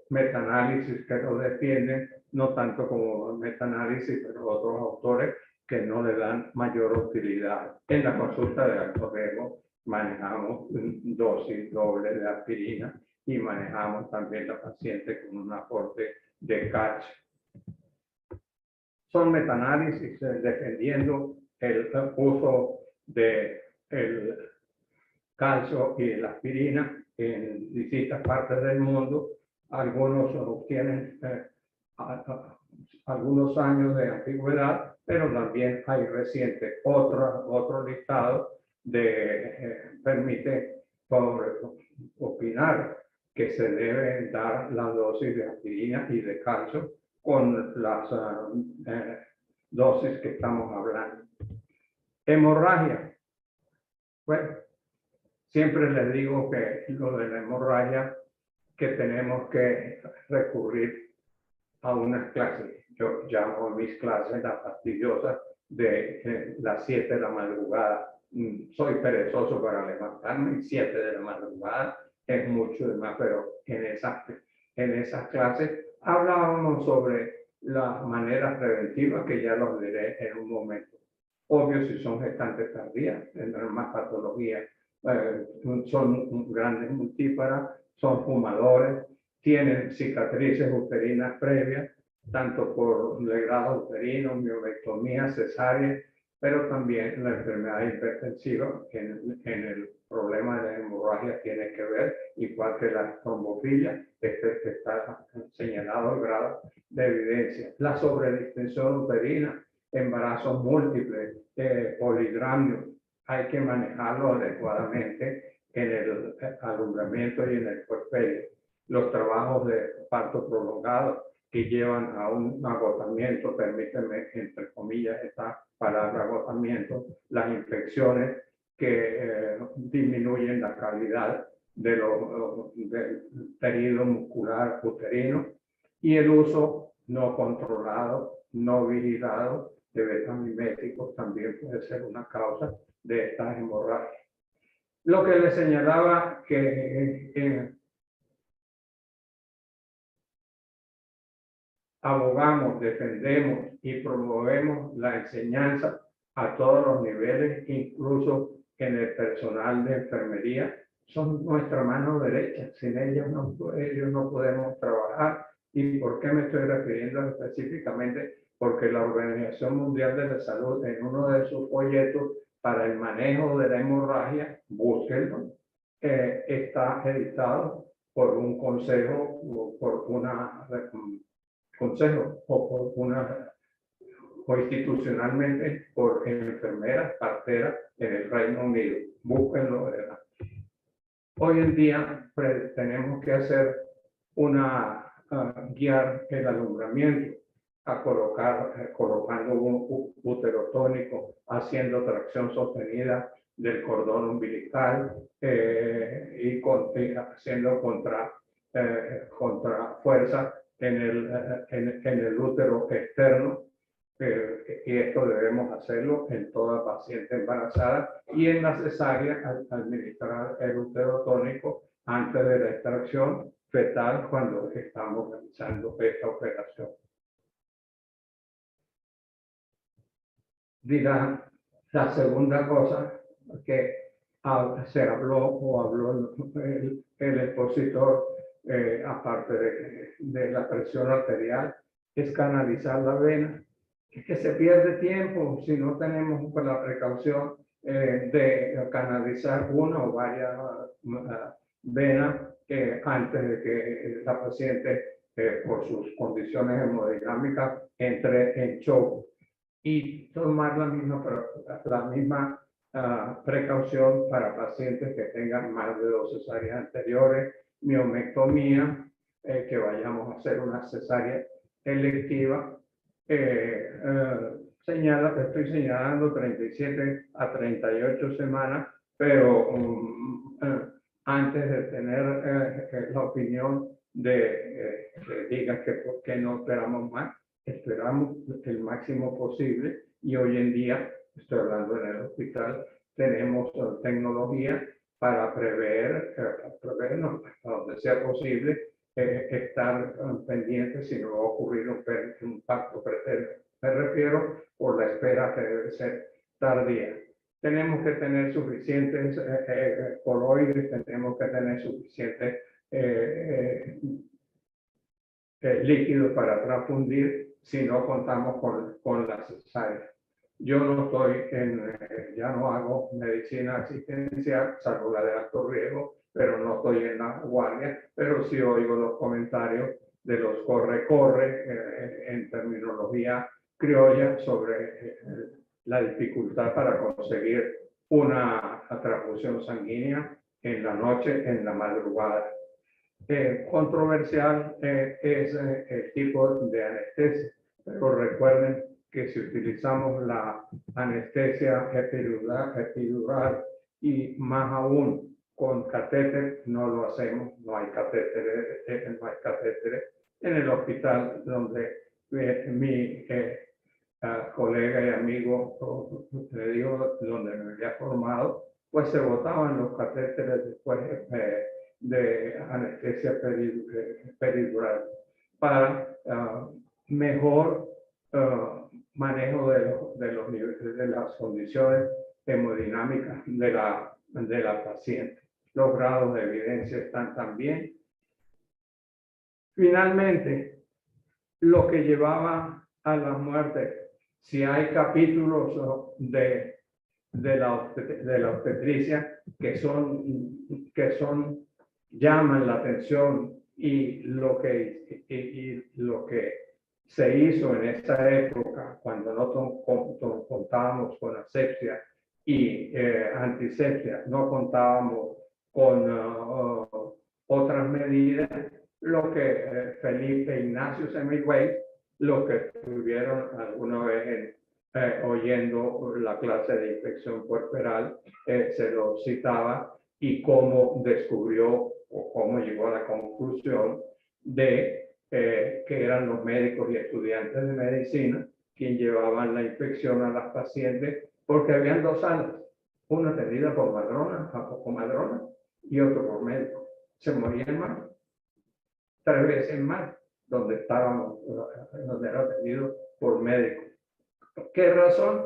C: metaanálisis que lo defienden, no tanto como metaanálisis, pero otros autores que no le dan mayor utilidad. En la consulta de alto riesgo manejamos dosis doble de aspirina y manejamos también la paciente con un aporte de calcio. Son metaanálisis defendiendo el uso del calcio y la aspirina en distintas partes del mundo. Algunos tienen algunos años de antigüedad, pero también hay reciente otro listado permite opinar que se deben dar las dosis de aspirina y de calcio con las dosis que estamos hablando. Hemorragia. Bueno, siempre les digo que lo de la hemorragia, que tenemos que recurrir a unas clases. Yo llamo a mis clases las fastidiosas de las 7 de la madrugada. Soy perezoso para levantarme, y 7 de la madrugada es mucho de más, pero en esas clases hablábamos sobre las maneras preventivas, que ya los diré en un momento. Obvio, si son gestantes tardías, tendrán más patologías, son grandes multíparas, son fumadores, tienen cicatrices uterinas previas, tanto por legrado uterino, miomectomía, cesárea, pero también la enfermedad hipertensiva en el problema de la hemorragia tiene que ver, igual que la trombofilia, está señalado el grado de evidencia. La sobredistensión uterina, embarazos múltiples, polidramio, hay que manejarlo adecuadamente en el alumbramiento y en el puerperio. Los trabajos de parto prolongado que llevan a un agotamiento, permíteme entre comillas esta palabra agotamiento, las infecciones que disminuyen la calidad del tejido muscular uterino y el uso no controlado, no vigilado de betamiméticos también puede ser una causa de estas hemorragias. Lo que le señalaba que abogamos, defendemos y promovemos la enseñanza a todos los niveles, incluso en el personal de enfermería, son nuestra mano derecha. Sin ellos no podemos trabajar. ¿Y por qué me estoy refiriendo específicamente? Porque la Organización Mundial de la Salud, en uno de sus folletos para el manejo de la hemorragia, búsquenlo, está editado por un consejo o por una consejo o institucionalmente por enfermeras, parteras en el Reino Unido. Búsquenlo, ¿verdad? Hoy en día tenemos que hacer guiar el alumbramiento, colocando un útero tónico, haciendo tracción sostenida del cordón umbilical y haciendo contra fuerza en el útero externo, y esto debemos hacerlo en toda paciente embarazada y en la cesárea administrar el útero tónico antes de la extracción fetal cuando estamos realizando esta operación. Dirán, la segunda cosa que se habló el expositor, aparte de la presión arterial, es canalizar la vena. Es que se pierde tiempo si no tenemos la precaución de canalizar una o varias venas antes de que la paciente, por sus condiciones hemodinámicas, entre en shock. Y tomar la misma precaución para pacientes que tengan más de 2 cesáreas anteriores, miomectomía, que vayamos a hacer una cesárea electiva. Estoy señalando 37 a 38 semanas, pero antes de tener la opinión de que digan que por qué no esperamos más, esperamos el máximo posible, y hoy en día, estoy hablando en el hospital, tenemos tecnología para prevernos hasta donde sea posible, estar pendientes si no va a ocurrir un parto pretérito. Me refiero por la espera que debe ser tardía. Tenemos que tener suficientes coloides, tenemos que tener suficientes líquidos para transfundir si no contamos con la cesárea. Yo no estoy ya no hago medicina asistencial, salvo la de alto riesgo, pero no estoy en la guardia, pero sí oigo los comentarios de los corre-corre en terminología criolla sobre la dificultad para conseguir una transfusión sanguínea en la noche, en la madrugada. Controversial es el tipo de anestesia, pero recuerden que si utilizamos la anestesia epidural y más aún con catéter, no lo hacemos, no hay catéteres en el hospital donde mi colega y amigo, le digo, donde me había formado, pues se botaban los catéteres después de anestesia peridural para mejor manejo de los niveles de las condiciones hemodinámicas de la paciente. Los grados de evidencia están también. Finalmente, lo que llevaba a la muerte Si hay capítulos de la obstetricia que llaman la atención, y lo que se hizo en esa época, cuando no contábamos con asepsia y antisepsia, no contábamos con otras medidas, lo que Felipe Ignacio Semmelweis, lo que estuvieron alguna vez oyendo la clase de infección puerperal, se lo citaba, y cómo descubrió o cómo llegó a la conclusión de que eran los médicos y estudiantes de medicina quienes llevaban la infección a las pacientes, porque habían dos salas, una atendida por madrona y otro por médico. Se morían más, 3 veces más, donde era atendido por médico. ¿Qué razón?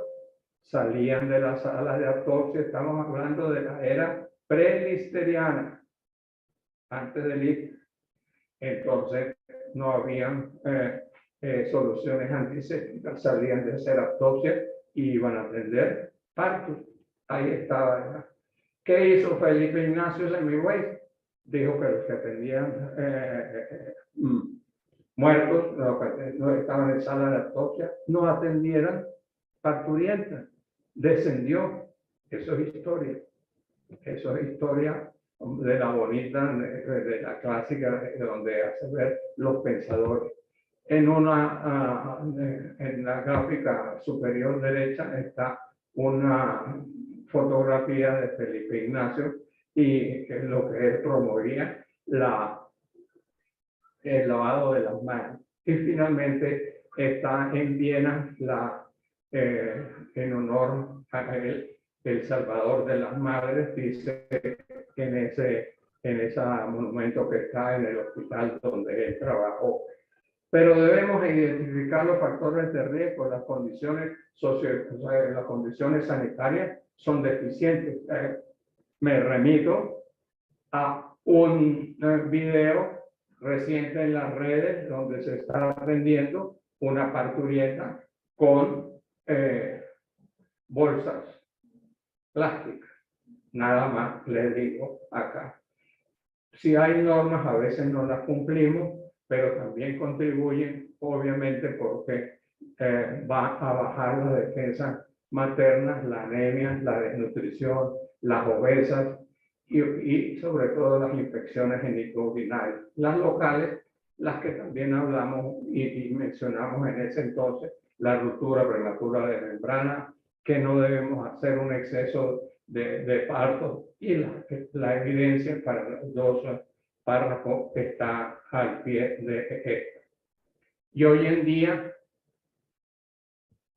C: Salían de la sala de autopsia. Estamos hablando de la era prelisteriana, antes del IF. Entonces no habían soluciones antisépticas, salían de hacer autopsia y iban a atender partos. Ahí estaba, ¿verdad? ¿Qué hizo Felipe Ignacio Semmelweis? Dijo que los que atendían muertos, no estaban en sala de autopsia, no atendieran parturientas. Descendió. Eso es historia. Eso es historia de la bonita, de la clásica, de donde hace ver los pensadores. En la gráfica superior derecha está una fotografía de Felipe Ignacio, y lo que él promovía, el lavado de las manos. Y finalmente está en Viena en honor a él, el Salvador de las Madres, dice en ese monumento que está en el hospital donde él trabajó. Pero debemos identificar los factores de riesgo. Las condiciones las condiciones sanitarias son deficientes. Me remito a un video reciente en las redes donde se está atendiendo una parturienta con bolsas plásticas. Nada más les digo acá. Si hay normas, a veces no las cumplimos, pero también contribuyen, obviamente, porque va a bajar la defensa materna, la anemia, la desnutrición, las obesas y sobre todo las infecciones genitourinarias. Las locales, las que también hablamos y mencionamos en ese entonces, la ruptura prematura de membrana, que no debemos hacer un exceso de partos, y la evidencia para los dos párrafos está al pie de esto. Y hoy en día,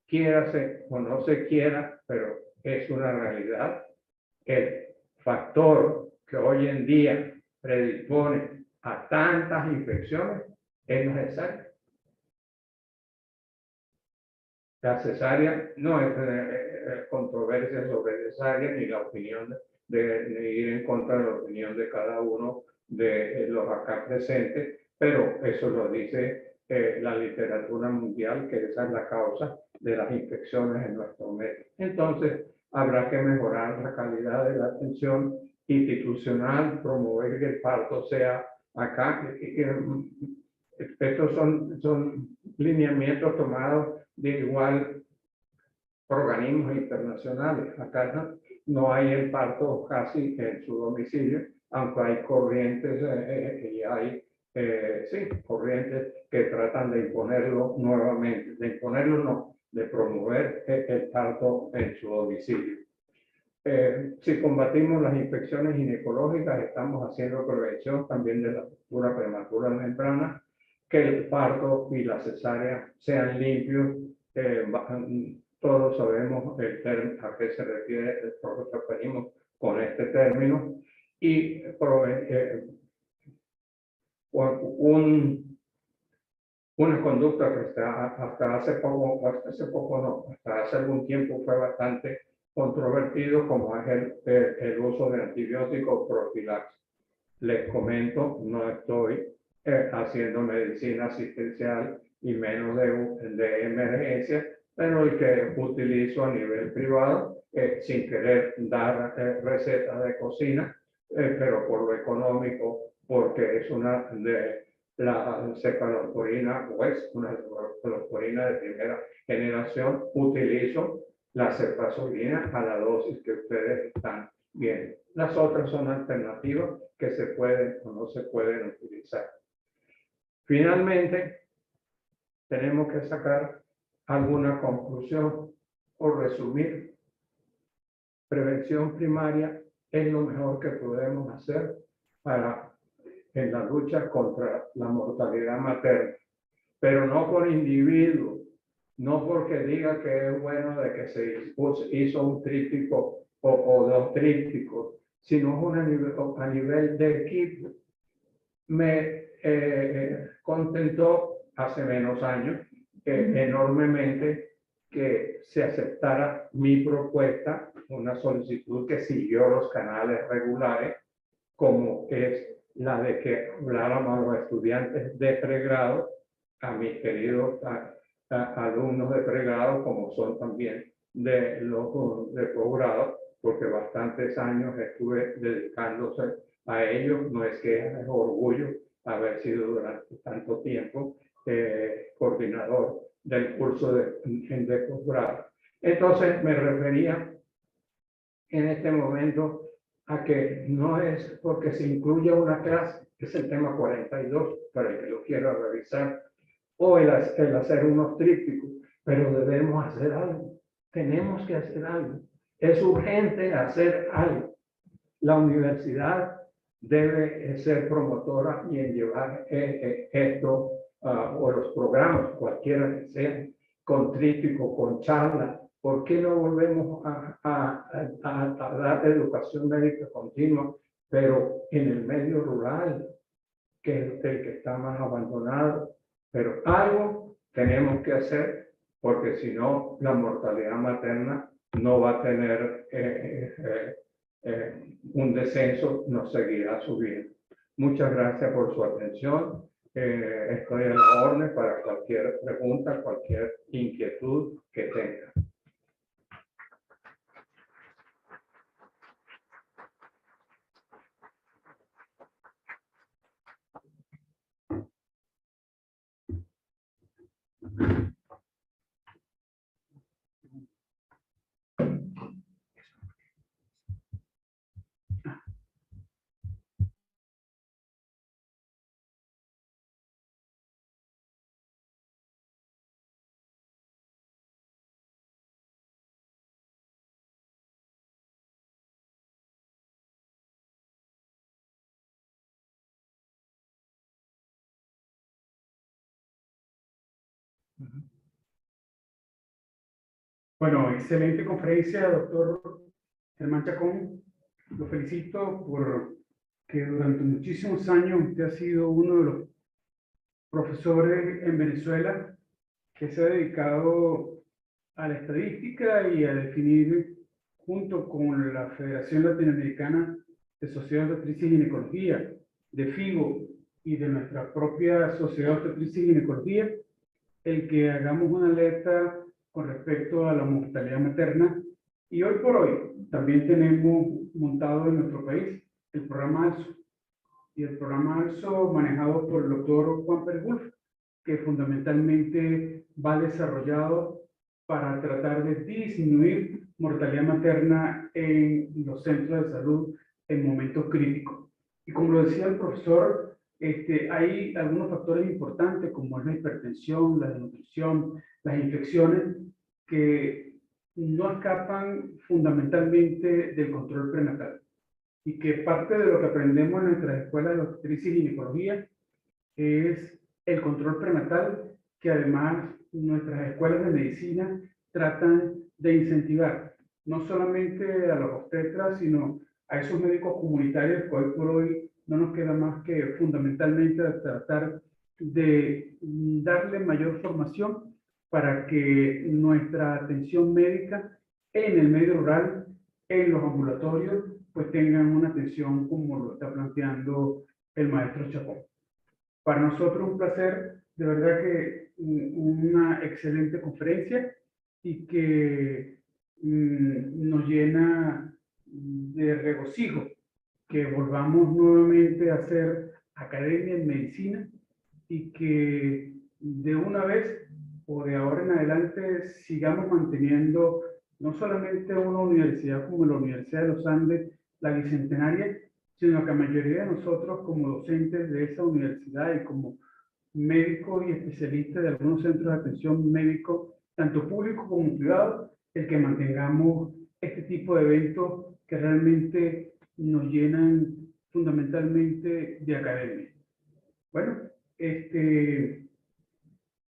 C: quiérase o no se quiera, pero es una realidad, el factor que hoy en día predispone a tantas infecciones es la cesárea. La cesárea no es controversia sobre cesárea, ni la opinión ni ir en contra de la opinión de cada uno de los acá presentes, pero eso lo dice la literatura mundial, que esa es la causa de las infecciones en nuestro medio. Entonces, habrá que mejorar la calidad de la atención institucional, promover que el parto sea acá. Estos son lineamientos tomados de igual organismos internacionales. Acá no hay el parto casi en su domicilio, aunque hay corrientes y hay corrientes que tratan de imponerlo nuevamente, de promover el parto en su domicilio. Si combatimos las infecciones ginecológicas, estamos haciendo prevención también de la ruptura prematura membrana, que el parto y la cesárea sean limpios. Todos sabemos el término a qué se refiere, nos referimos con este término, y una conducta que hasta hace algún tiempo fue bastante controvertido, como es el uso de antibióticos profilaxis. Les comento, no estoy haciendo medicina asistencial y menos de emergencia, pero el que utilizo a nivel privado, sin querer dar recetas de cocina, pero por lo económico, porque es una de la cefalosporina, o es una cefalosporina de primera generación, utilizo la cefalosporina a la dosis que ustedes están viendo. Las otras son alternativas que se pueden o no se pueden utilizar. Finalmente, tenemos que sacar alguna conclusión o resumir. Prevención primaria es lo mejor que podemos hacer en la lucha contra la mortalidad materna, pero no por individuo, no porque diga que es bueno de que se hizo un tríptico o dos trípticos, sino a nivel de equipo. Me contentó hace menos años enormemente que se aceptara mi propuesta, una solicitud que siguió los canales regulares, como es la de que habláramos a los estudiantes de pregrado, a mis queridos alumnos de pregrado, como son también de los de posgrado, porque bastantes años estuve dedicándose a ellos. No es que es orgullo haber sido durante tanto tiempo coordinador del curso de posgrado. Entonces me refería en este momento a que no es porque se incluya una clase, que es el tema 42, para el que lo quiera revisar, o el hacer unos trípticos, pero debemos hacer algo. Tenemos que hacer algo. Es urgente hacer algo. La universidad debe ser promotora y en llevar esto o los programas, cualquiera que sean, con tríptico, con charla. ¿Por qué no volvemos a dar educación médica continua, pero en el medio rural, que es el que está más abandonado? Pero algo tenemos que hacer, porque si no, la mortalidad materna no va a tener un descenso, nos seguirá subiendo. Muchas gracias por su atención. Estoy a la orden para cualquier pregunta, cualquier inquietud que tenga.
B: Bueno, excelente conferencia, doctor Germán Chacón. Lo felicito por que durante muchísimos años usted ha sido uno de los profesores en Venezuela que se ha dedicado a la estadística y a definir, junto con la Federación Latinoamericana de Sociedades de Obstetricia y Ginecología, de FIGO y de nuestra propia Sociedad de Obstetricia y Ginecología, el que hagamos una alerta con respecto a la mortalidad materna. Y hoy por hoy también tenemos montado en nuestro país el programa ALSO. Y el programa ALSO manejado por el doctor Juan Pérez Wolf, que fundamentalmente va desarrollado para tratar de disminuir mortalidad materna en los centros de salud en momentos críticos. Y como lo decía el profesor, hay algunos factores importantes como es la hipertensión, la desnutrición, las infecciones, que no escapan fundamentalmente del control prenatal. Y que parte de lo que aprendemos en nuestras escuelas de obstetricia y ginecología es el control prenatal, que además nuestras escuelas de medicina tratan de incentivar, no solamente a los obstetras, sino a esos médicos comunitarios que hoy por hoy no nos queda más que fundamentalmente tratar de darle mayor formación para que nuestra atención médica en el medio rural, en los ambulatorios, pues tengan una atención como lo está planteando el maestro Chacón. Para nosotros un placer, de verdad que una excelente conferencia. y que nos llena de regocijo que volvamos nuevamente a hacer academia en medicina y que de una vez o de ahora en adelante sigamos manteniendo no solamente una universidad como la Universidad de los Andes, la Bicentenaria, sino que la mayoría de nosotros como docentes de esa universidad y como médicos y especialistas de algunos centros de atención médico, tanto público como privado, el que mantengamos este tipo de eventos que realmente nos llenan fundamentalmente de academia. Bueno,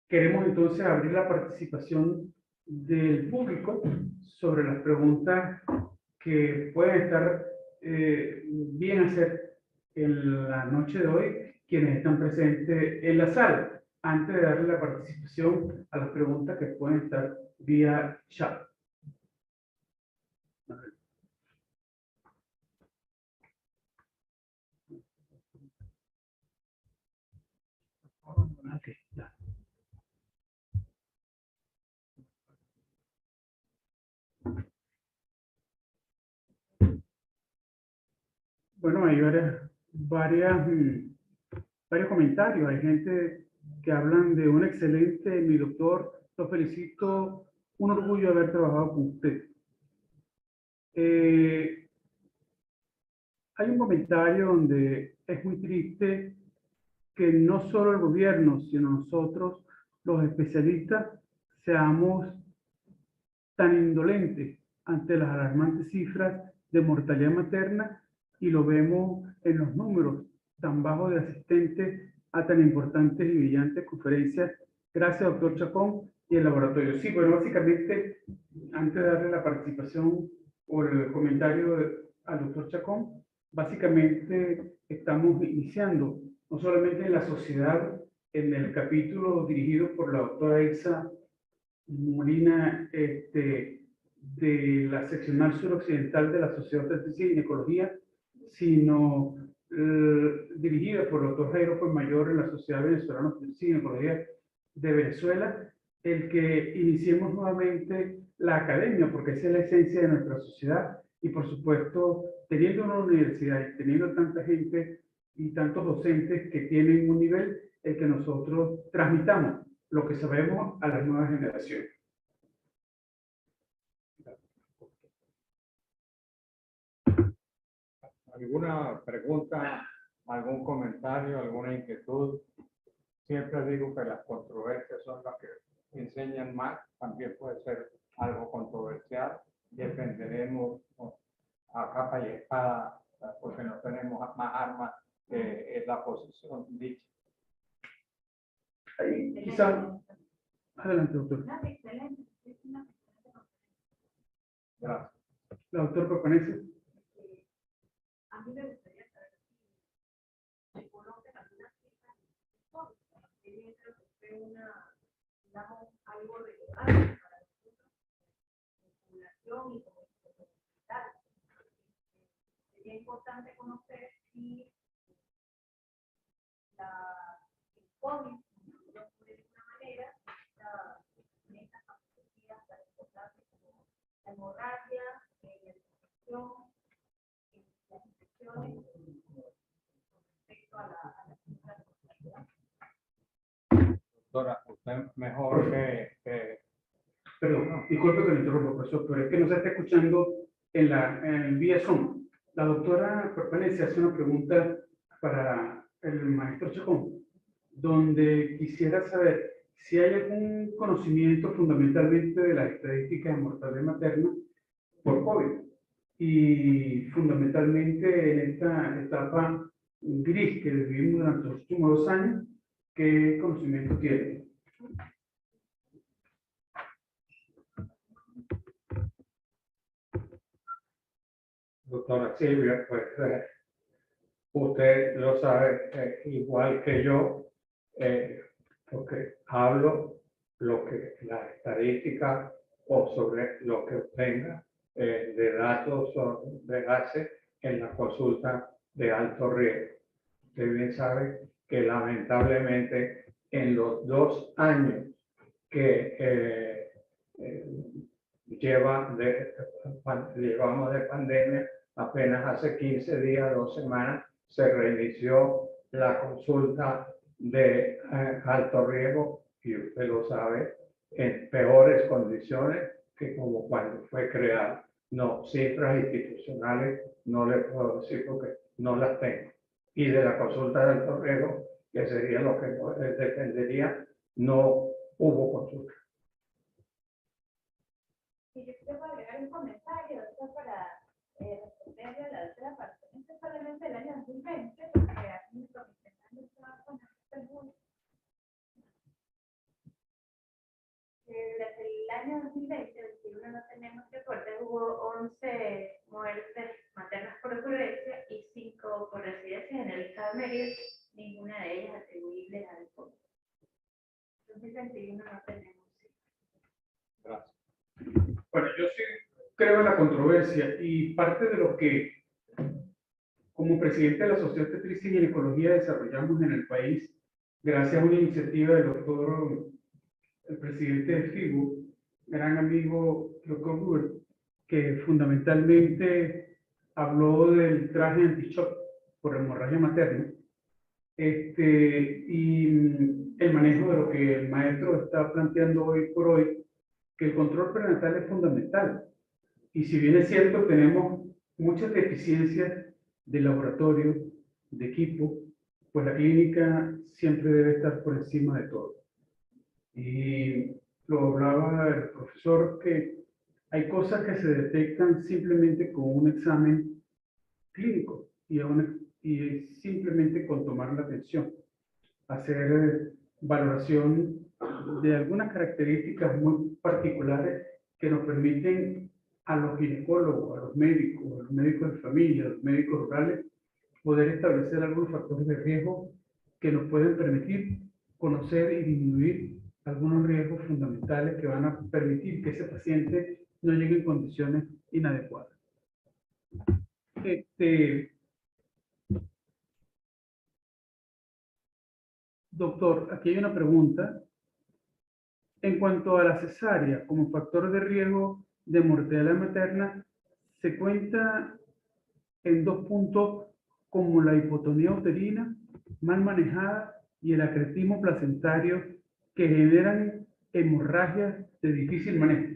B: queremos entonces abrir la participación del público sobre las preguntas que pueden estar bien hacer en la noche de hoy quienes están presentes en la sala, antes de darle la participación a las preguntas que pueden estar vía chat. Okay, ya. Bueno, hay varios comentarios. Hay gente que hablan de un excelente, mi doctor, lo felicito, un orgullo haber trabajado con usted. Hay un comentario donde es muy triste que no solo el gobierno, sino nosotros, los especialistas, seamos tan indolentes ante las alarmantes cifras de mortalidad materna y lo vemos en los números tan bajos de asistentes a tan importantes y brillantes conferencias. Gracias, doctor Chacón, y el laboratorio. Sí, bueno, básicamente, antes de darle la participación o el comentario al doctor Chacón, básicamente estamos iniciando, no solamente en la sociedad, en el capítulo dirigido por la doctora Isa Molina, de la seccional suroccidental de la Sociedad de Obstetricia y Ginecología, sino dirigida por el doctor Jairo Fuenmayor en la Sociedad Venezolana de Obstetricia y Ginecología de Venezuela, el que iniciemos nuevamente la academia, porque esa es la esencia de nuestra sociedad, y por supuesto, teniendo una universidad y teniendo tanta gente y tantos docentes que tienen un nivel, el que nosotros transmitamos lo que sabemos a las nuevas generaciones.
C: ¿Alguna pregunta, algún comentario, alguna inquietud? Siempre digo que las controversias son las que enseñan más. También puede ser algo controversial. Defenderemos a capa y espada porque no tenemos más armas que la posición dicha.
B: Ahí, quizá. Adelante, doctor.
C: Gracias.
B: La doctora Papanese.
D: A mí me gustaría saber si conocen algunas cifras que mientras fue digamos, algo relevante para nosotros, población y comunidad. Sería importante conocer si el COVID, de alguna manera, estas patologías tan importantes como la hemorragia, la infección, las infecciones respecto a la cifra de mortalidad.
C: Doctora, usted mejor que...
B: Perdón, disculpe que le interrumpa, profesor, pero es que no se está escuchando en el vía Zoom. La doctora Papanese hace una pregunta para el maestro Chacón, donde quisiera saber si hay algún conocimiento fundamentalmente de las estadísticas de mortalidad materna por COVID y fundamentalmente en esta etapa gris que vivimos durante los últimos 2 años, ¿qué conocimiento tiene?
C: Doctora Silvia, pues usted lo sabe igual que yo, porque hablo lo que la estadística o sobre lo que obtenga de datos de base en la consulta de alto riesgo. Usted bien sabe que lamentablemente en los 2 años que llevamos de pandemia, apenas hace 15 días, 2 semanas, se reinició la consulta de alto riesgo, y usted lo sabe, en peores condiciones que como cuando fue creada. No, cifras institucionales no le puedo decir porque no las tengo. Y de la consulta de alto riesgo, que sería lo que dependería, no hubo consulta.
D: Y yo quiero agregar un comentario para responderle a la otra parte. Este solamente el año 2020, porque aquí mi profesional estaba con desde el año 2020-2021 no tenemos reportes, hubo 11 muertes maternas por ocurrencia y 5 por residencia en el estado de Mérida, ninguna de ellas atribuible al COVID. En 2021 no tenemos.
C: Gracias.
B: Bueno, yo sí creo en la controversia y parte de lo que como presidente de la Sociedad de Obstetricia y Ginecología desarrollamos en el país, gracias a una iniciativa del doctor, el presidente de FIBO, gran amigo doctor Ruber, que fundamentalmente habló del traje anti-shock por hemorragia materna, y el manejo de lo que el maestro está planteando hoy por hoy, que el control prenatal es fundamental. Y si bien es cierto, tenemos muchas deficiencias de laboratorio, de equipo, pues la clínica siempre debe estar por encima de todo. Y lo hablaba el profesor, que hay cosas que se detectan simplemente con un examen clínico y simplemente con tomar la atención, hacer valoración de algunas características muy particulares que nos permiten a los ginecólogos, a los médicos de familia, a los médicos rurales, poder establecer algunos factores de riesgo que nos pueden permitir conocer y disminuir algunos riesgos fundamentales que van a permitir que ese paciente no llegue en condiciones inadecuadas. Doctor, aquí hay una pregunta. En cuanto a la cesárea como factor de riesgo de mortalidad materna, se cuenta en 2 puntos como la hipotonía uterina mal manejada y el acretismo placentario, que generan hemorragias de difícil manejo.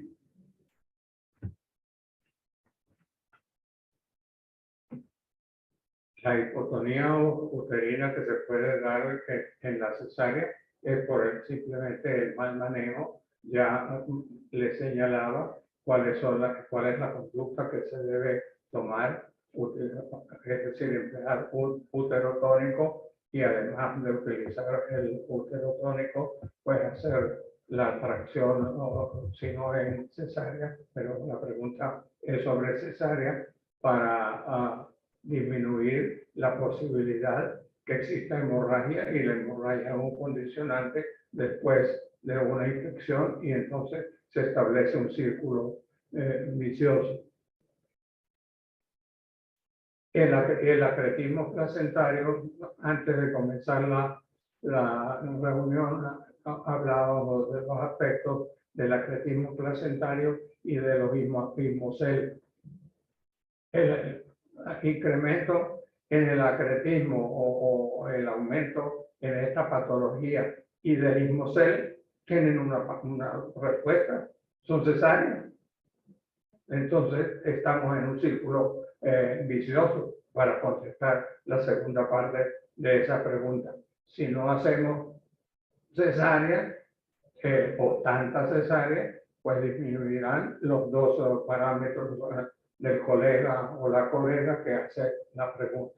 C: La hipotonía uterina que se puede dar en la cesárea es por simplemente el mal manejo. Ya le señalaba cuál es la conducta que se debe tomar, es decir, emplear un útero tónico y además de utilizar el útero tónico, pues hacer la tracción, si no en cesárea, pero la pregunta es sobre cesárea, para disminuir la posibilidad que exista hemorragia, y la hemorragia es un condicionante después de una infección y entonces se establece un círculo vicioso. El acretismo placentario, antes de comenzar la reunión, hablábamos de los aspectos del acretismo placentario y de los ismocel. El incremento en el acretismo o el aumento en esta patología y del ismocel tienen una respuesta, son cesáreas. Entonces estamos en un círculo vicioso para contestar la segunda parte de esa pregunta. Si no hacemos cesárea o tantas cesáreas, pues disminuirán los 2 parámetros del colega o la colega que hace la pregunta.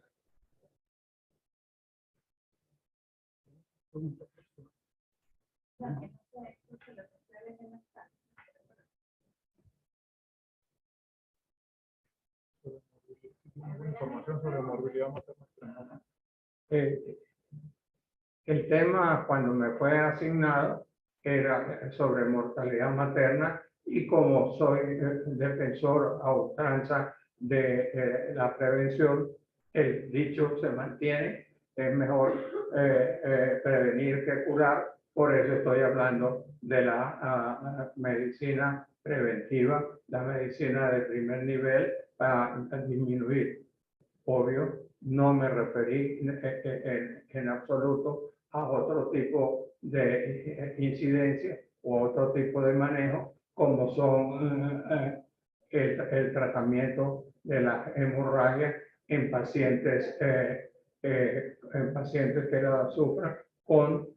E: Información sobre morbilidad materna.
C: El tema, cuando me fue asignado, era sobre mortalidad materna, y como soy defensor a ultranza de la prevención, el dicho se mantiene: es mejor prevenir que curar. Por eso estoy hablando de la medicina preventiva, la medicina de primer nivel para disminuir. Obvio, no me referí en absoluto a otro tipo de incidencia u otro tipo de manejo, como son el tratamiento de la hemorragia en pacientes que la sufran con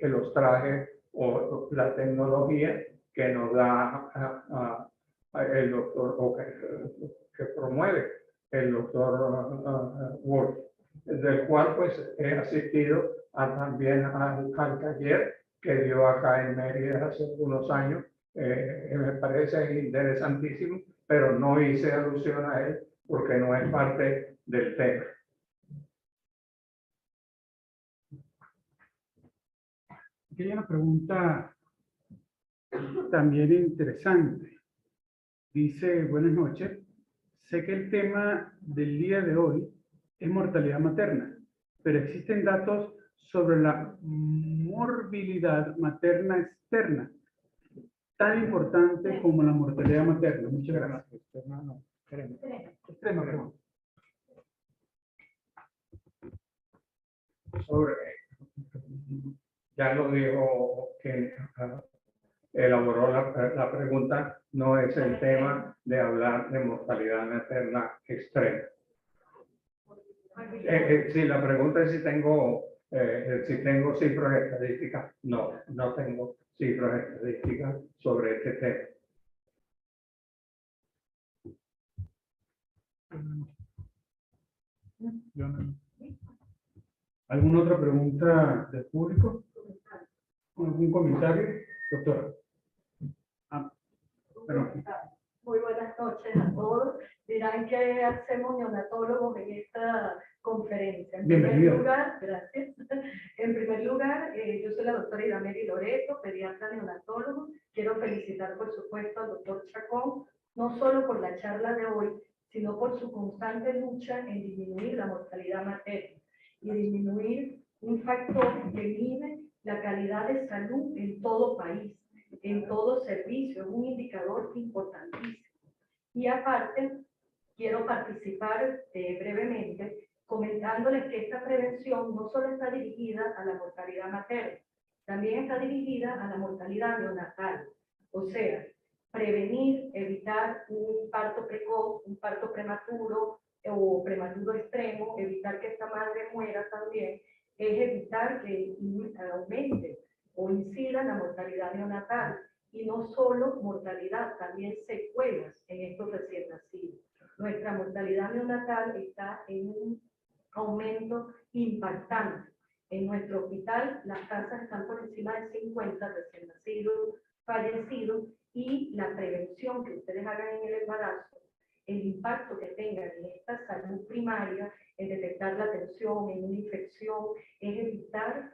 C: los trajes o la tecnología que nos da el doctor o que promueve el doctor Wolf, del cual pues he asistido también al taller que dio acá en Mérida hace unos años. Me parece interesantísimo, pero no hice alusión a él porque no es parte del tema.
B: Aquí hay una pregunta también interesante. Dice, buenas noches. Sé que el tema del día de hoy es mortalidad materna, pero existen datos sobre la morbilidad materna externa, tan importante como la mortalidad materna. Muchas gracias. Extrema, perdón.
C: Ya lo dijo quien elaboró la pregunta, no es el tema de hablar de mortalidad materna extrema. Si la pregunta es si tengo cifras estadísticas, no tengo cifras estadísticas sobre este tema.
B: ¿Alguna otra pregunta del público? ¿Algún comentario, doctora?
F: Muy buenas noches a todos. Dirán que hacemos neonatólogos en esta conferencia.
B: Bienvenido.
F: Gracias. En primer lugar, yo soy la doctora Idameri Loreto, pediatra neonatólogo. Quiero felicitar, por supuesto, al doctor Chacón, no solo por la charla de hoy, sino por su constante lucha en disminuir la mortalidad materna y disminuir un factor que mide la calidad de salud en todo país, en todo servicio, es un indicador importantísimo. Y aparte, quiero participar brevemente comentándoles que esta prevención no solo está dirigida a la mortalidad materna, también está dirigida a la mortalidad neonatal. O sea, prevenir, evitar un parto precoz, un parto prematuro o prematuro extremo, evitar que esta madre muera también, es evitar que aumente o incida la mortalidad neonatal. Y no solo mortalidad, también secuelas en estos recién nacidos. Nuestra mortalidad neonatal está en un aumento impactante. En nuestro hospital las tasas están por encima de 50 recién nacidos, fallecidos, y la prevención que ustedes hagan en el embarazo, el impacto que tengan en esta salud primaria, en detectar la tensión, en una infección, es evitar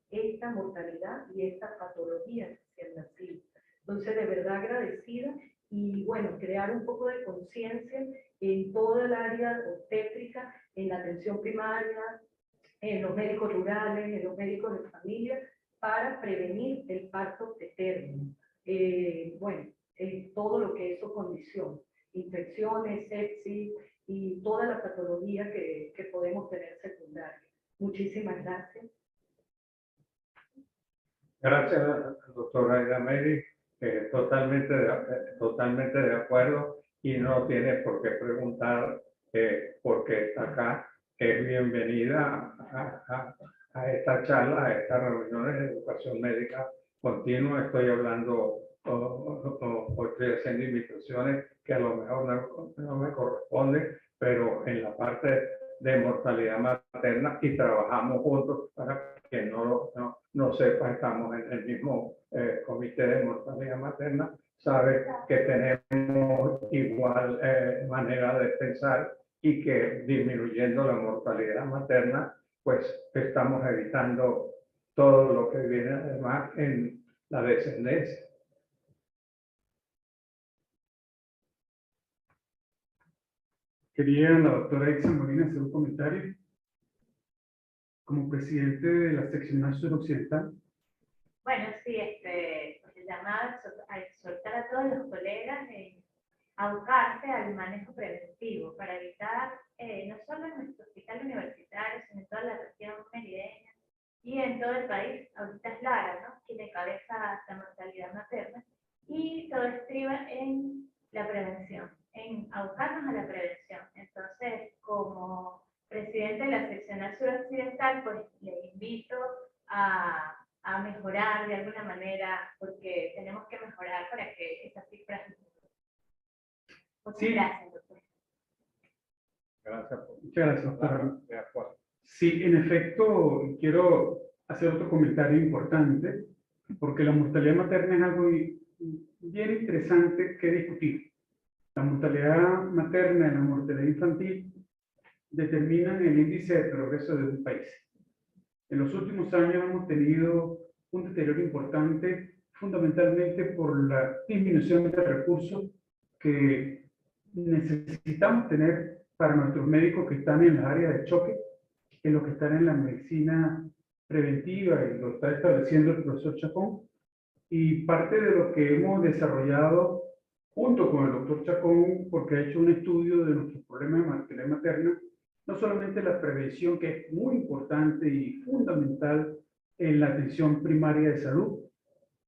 F: esta mortalidad y esta patología recién nacida. Entonces, de verdad agradecida y, bueno, crear un poco de conciencia en toda el área obstétrica, en la atención primaria, en los médicos rurales, en los médicos de familia, para prevenir el parto preterno. Todo lo que eso condiciona, infecciones, sepsis y toda la patología que podemos tener secundaria. Muchísimas gracias.
C: Gracias, doctora Idameri. Totalmente de acuerdo, y no tiene por qué preguntar por qué está acá. Es bienvenida a esta charla, a estas reuniones de educación médica continua. Estoy hablando o estoy haciendo invitaciones que a lo mejor no me corresponden, pero en la parte de mortalidad materna, y trabajamos juntos para que no sepa, estamos en el mismo comité de mortalidad materna, sabe que tenemos igual manera de pensar y que disminuyendo la mortalidad materna, pues estamos evitando todo lo que viene además en la descendencia.
B: Quería la doctora Ixa Molina hacer un comentario. Como presidente de la seccional suroccidental.
D: Bueno, sí, llamada a todos los colegas en abocarse al manejo preventivo para evitar, no solo en nuestro hospital universitario, sino en toda la región merideña y en todo el país. Ahorita es Lara, ¿no?, quien encabeza la mortalidad materna, y todo estriba en la prevención, en abocarnos a la prevención. Entonces, como presidente de la seccional suroccidental, pues le invito a mejorar de alguna manera, porque tenemos que mejorar para que esas cifras. Muchas gracias, doctor.
E: Gracias.
B: Muchas gracias, doctora.
E: De acuerdo.
B: Sí, en efecto, quiero hacer otro comentario importante, porque la mortalidad materna es algo bien interesante que discutir. La mortalidad materna y la mortalidad infantil determinan el índice de progreso de un país. En los últimos años hemos tenido un deterioro importante, fundamentalmente por la disminución de recursos que necesitamos tener para nuestros médicos que están en las áreas de choque, en los que están en la medicina preventiva, y lo está estableciendo el profesor Chacón. Y parte de lo que hemos desarrollado junto con el doctor Chacón, porque ha hecho un estudio de nuestros problemas de mortalidad materna, no solamente la prevención, que es muy importante y fundamental en la atención primaria de salud,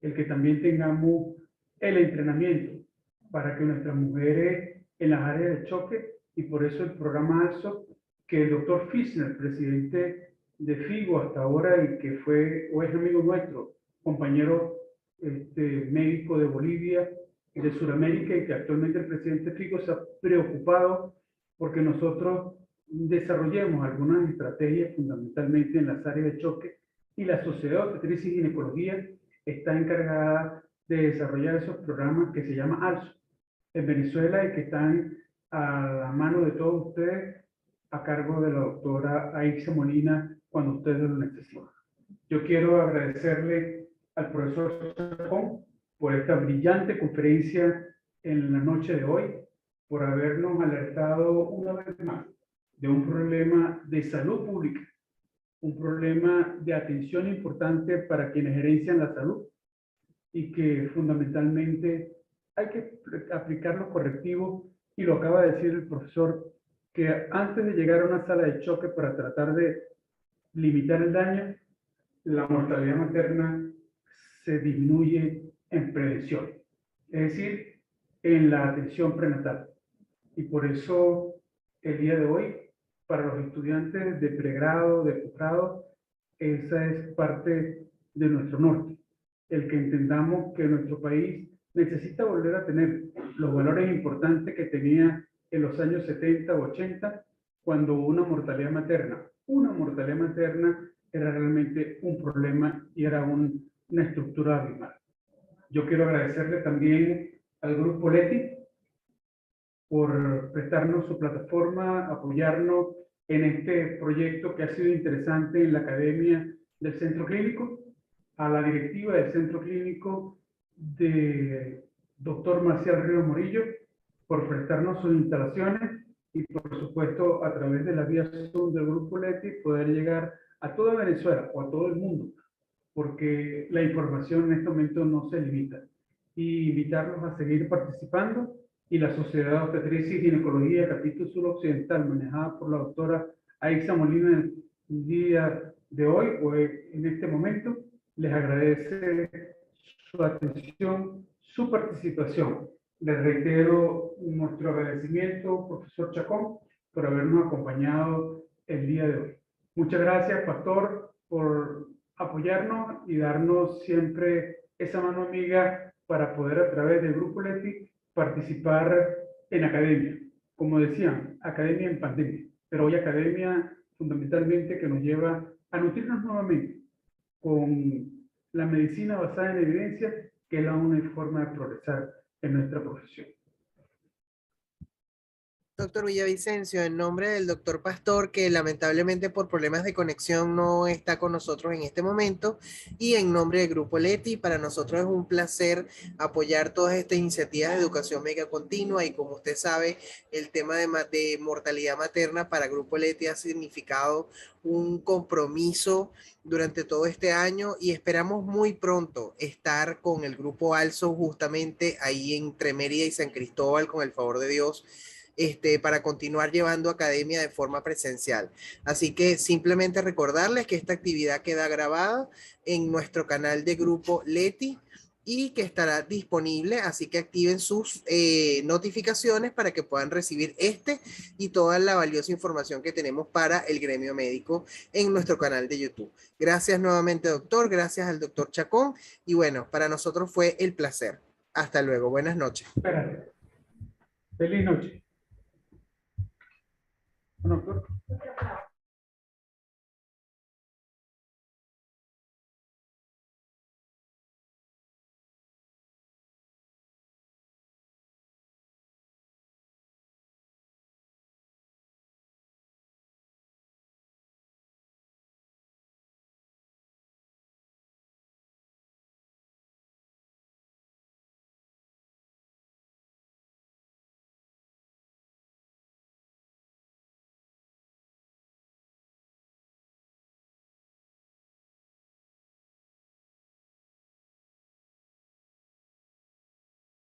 B: el que también tengamos el entrenamiento para que nuestras mujeres en las áreas de choque, y por eso el programa ALSO, que el doctor Fischner, presidente de FIGO hasta ahora, y que fue o es amigo nuestro, compañero médico de Bolivia, de Sudamérica, y que actualmente el presidente FIGO se ha preocupado porque nosotros desarrollemos algunas estrategias fundamentalmente en las áreas de choque, y la Sociedad de Obstetricia y Ginecología está encargada de desarrollar esos programas que se llama ALSO en Venezuela, y que están a la mano de todos ustedes, a cargo de la doctora Aixa Molina, cuando ustedes lo necesiten. Yo quiero agradecerle al profesor Chacón por esta brillante conferencia en la noche de hoy, por habernos alertado una vez más de un problema de salud pública, un problema de atención importante para quienes gerencian la salud, y que fundamentalmente hay que aplicar los correctivos, y lo acaba de decir el profesor, que antes de llegar a una sala de choque para tratar de limitar el daño, la mortalidad materna se disminuye en prevención, es decir, en la atención prenatal. Y por eso el día de hoy, para los estudiantes de pregrado, de posgrado, esa es parte de nuestro norte, el que entendamos que nuestro país necesita volver a tener los valores importantes que tenía en los años 70 o 80, cuando una mortalidad materna era realmente un problema y era una estructura abismal. Yo quiero agradecerle también al Grupo Leti por prestarnos su plataforma, apoyarnos en este proyecto que ha sido interesante en la Academia del Centro Clínico, a la directiva del Centro Clínico de doctor Marcial Río Morillo, por prestarnos sus instalaciones, y por supuesto a través de la vía Zoom del Grupo Leti poder llegar a toda Venezuela o a todo el mundo, porque la información en este momento no se limita. Y invitarlos a seguir participando, y la Sociedad de Obstetricia y Ginecología Capítulo Suroccidental, manejada por la doctora Aixa Molina el día de hoy o en este momento, les agradece su atención, su participación. Les reitero nuestro agradecimiento, profesor Chacón, por habernos acompañado el día de hoy. Muchas gracias, pastor, por apoyarnos y darnos siempre esa mano amiga para poder, a través del Grupo Leti, participar en academia. Como decían, academia en pandemia, pero hoy academia fundamentalmente que nos lleva a nutrirnos nuevamente con la medicina basada en evidencia, que es la única forma de progresar en nuestra profesión.
G: Doctor Villavicencio, en nombre del doctor Pastor, que lamentablemente por problemas de conexión no está con nosotros en este momento, y en nombre del Grupo Leti, para nosotros es un placer apoyar todas estas iniciativas de educación médica continua y como usted sabe, el tema de mortalidad materna para Grupo Leti ha significado un compromiso durante todo este año y esperamos muy pronto estar con el Grupo Also justamente ahí entre Mérida y San Cristóbal, con el favor de Dios, para continuar llevando academia de forma presencial. Así que simplemente recordarles que esta actividad queda grabada en nuestro canal de Grupo Leti y que estará disponible, así que activen sus notificaciones para que puedan recibir y toda la valiosa información que tenemos para el gremio médico en nuestro canal de YouTube. Gracias nuevamente, doctor, gracias al doctor Chacón, y bueno, para nosotros fue el placer. Hasta luego, buenas noches.
B: Espérate. Feliz noche. Bueno, doctor.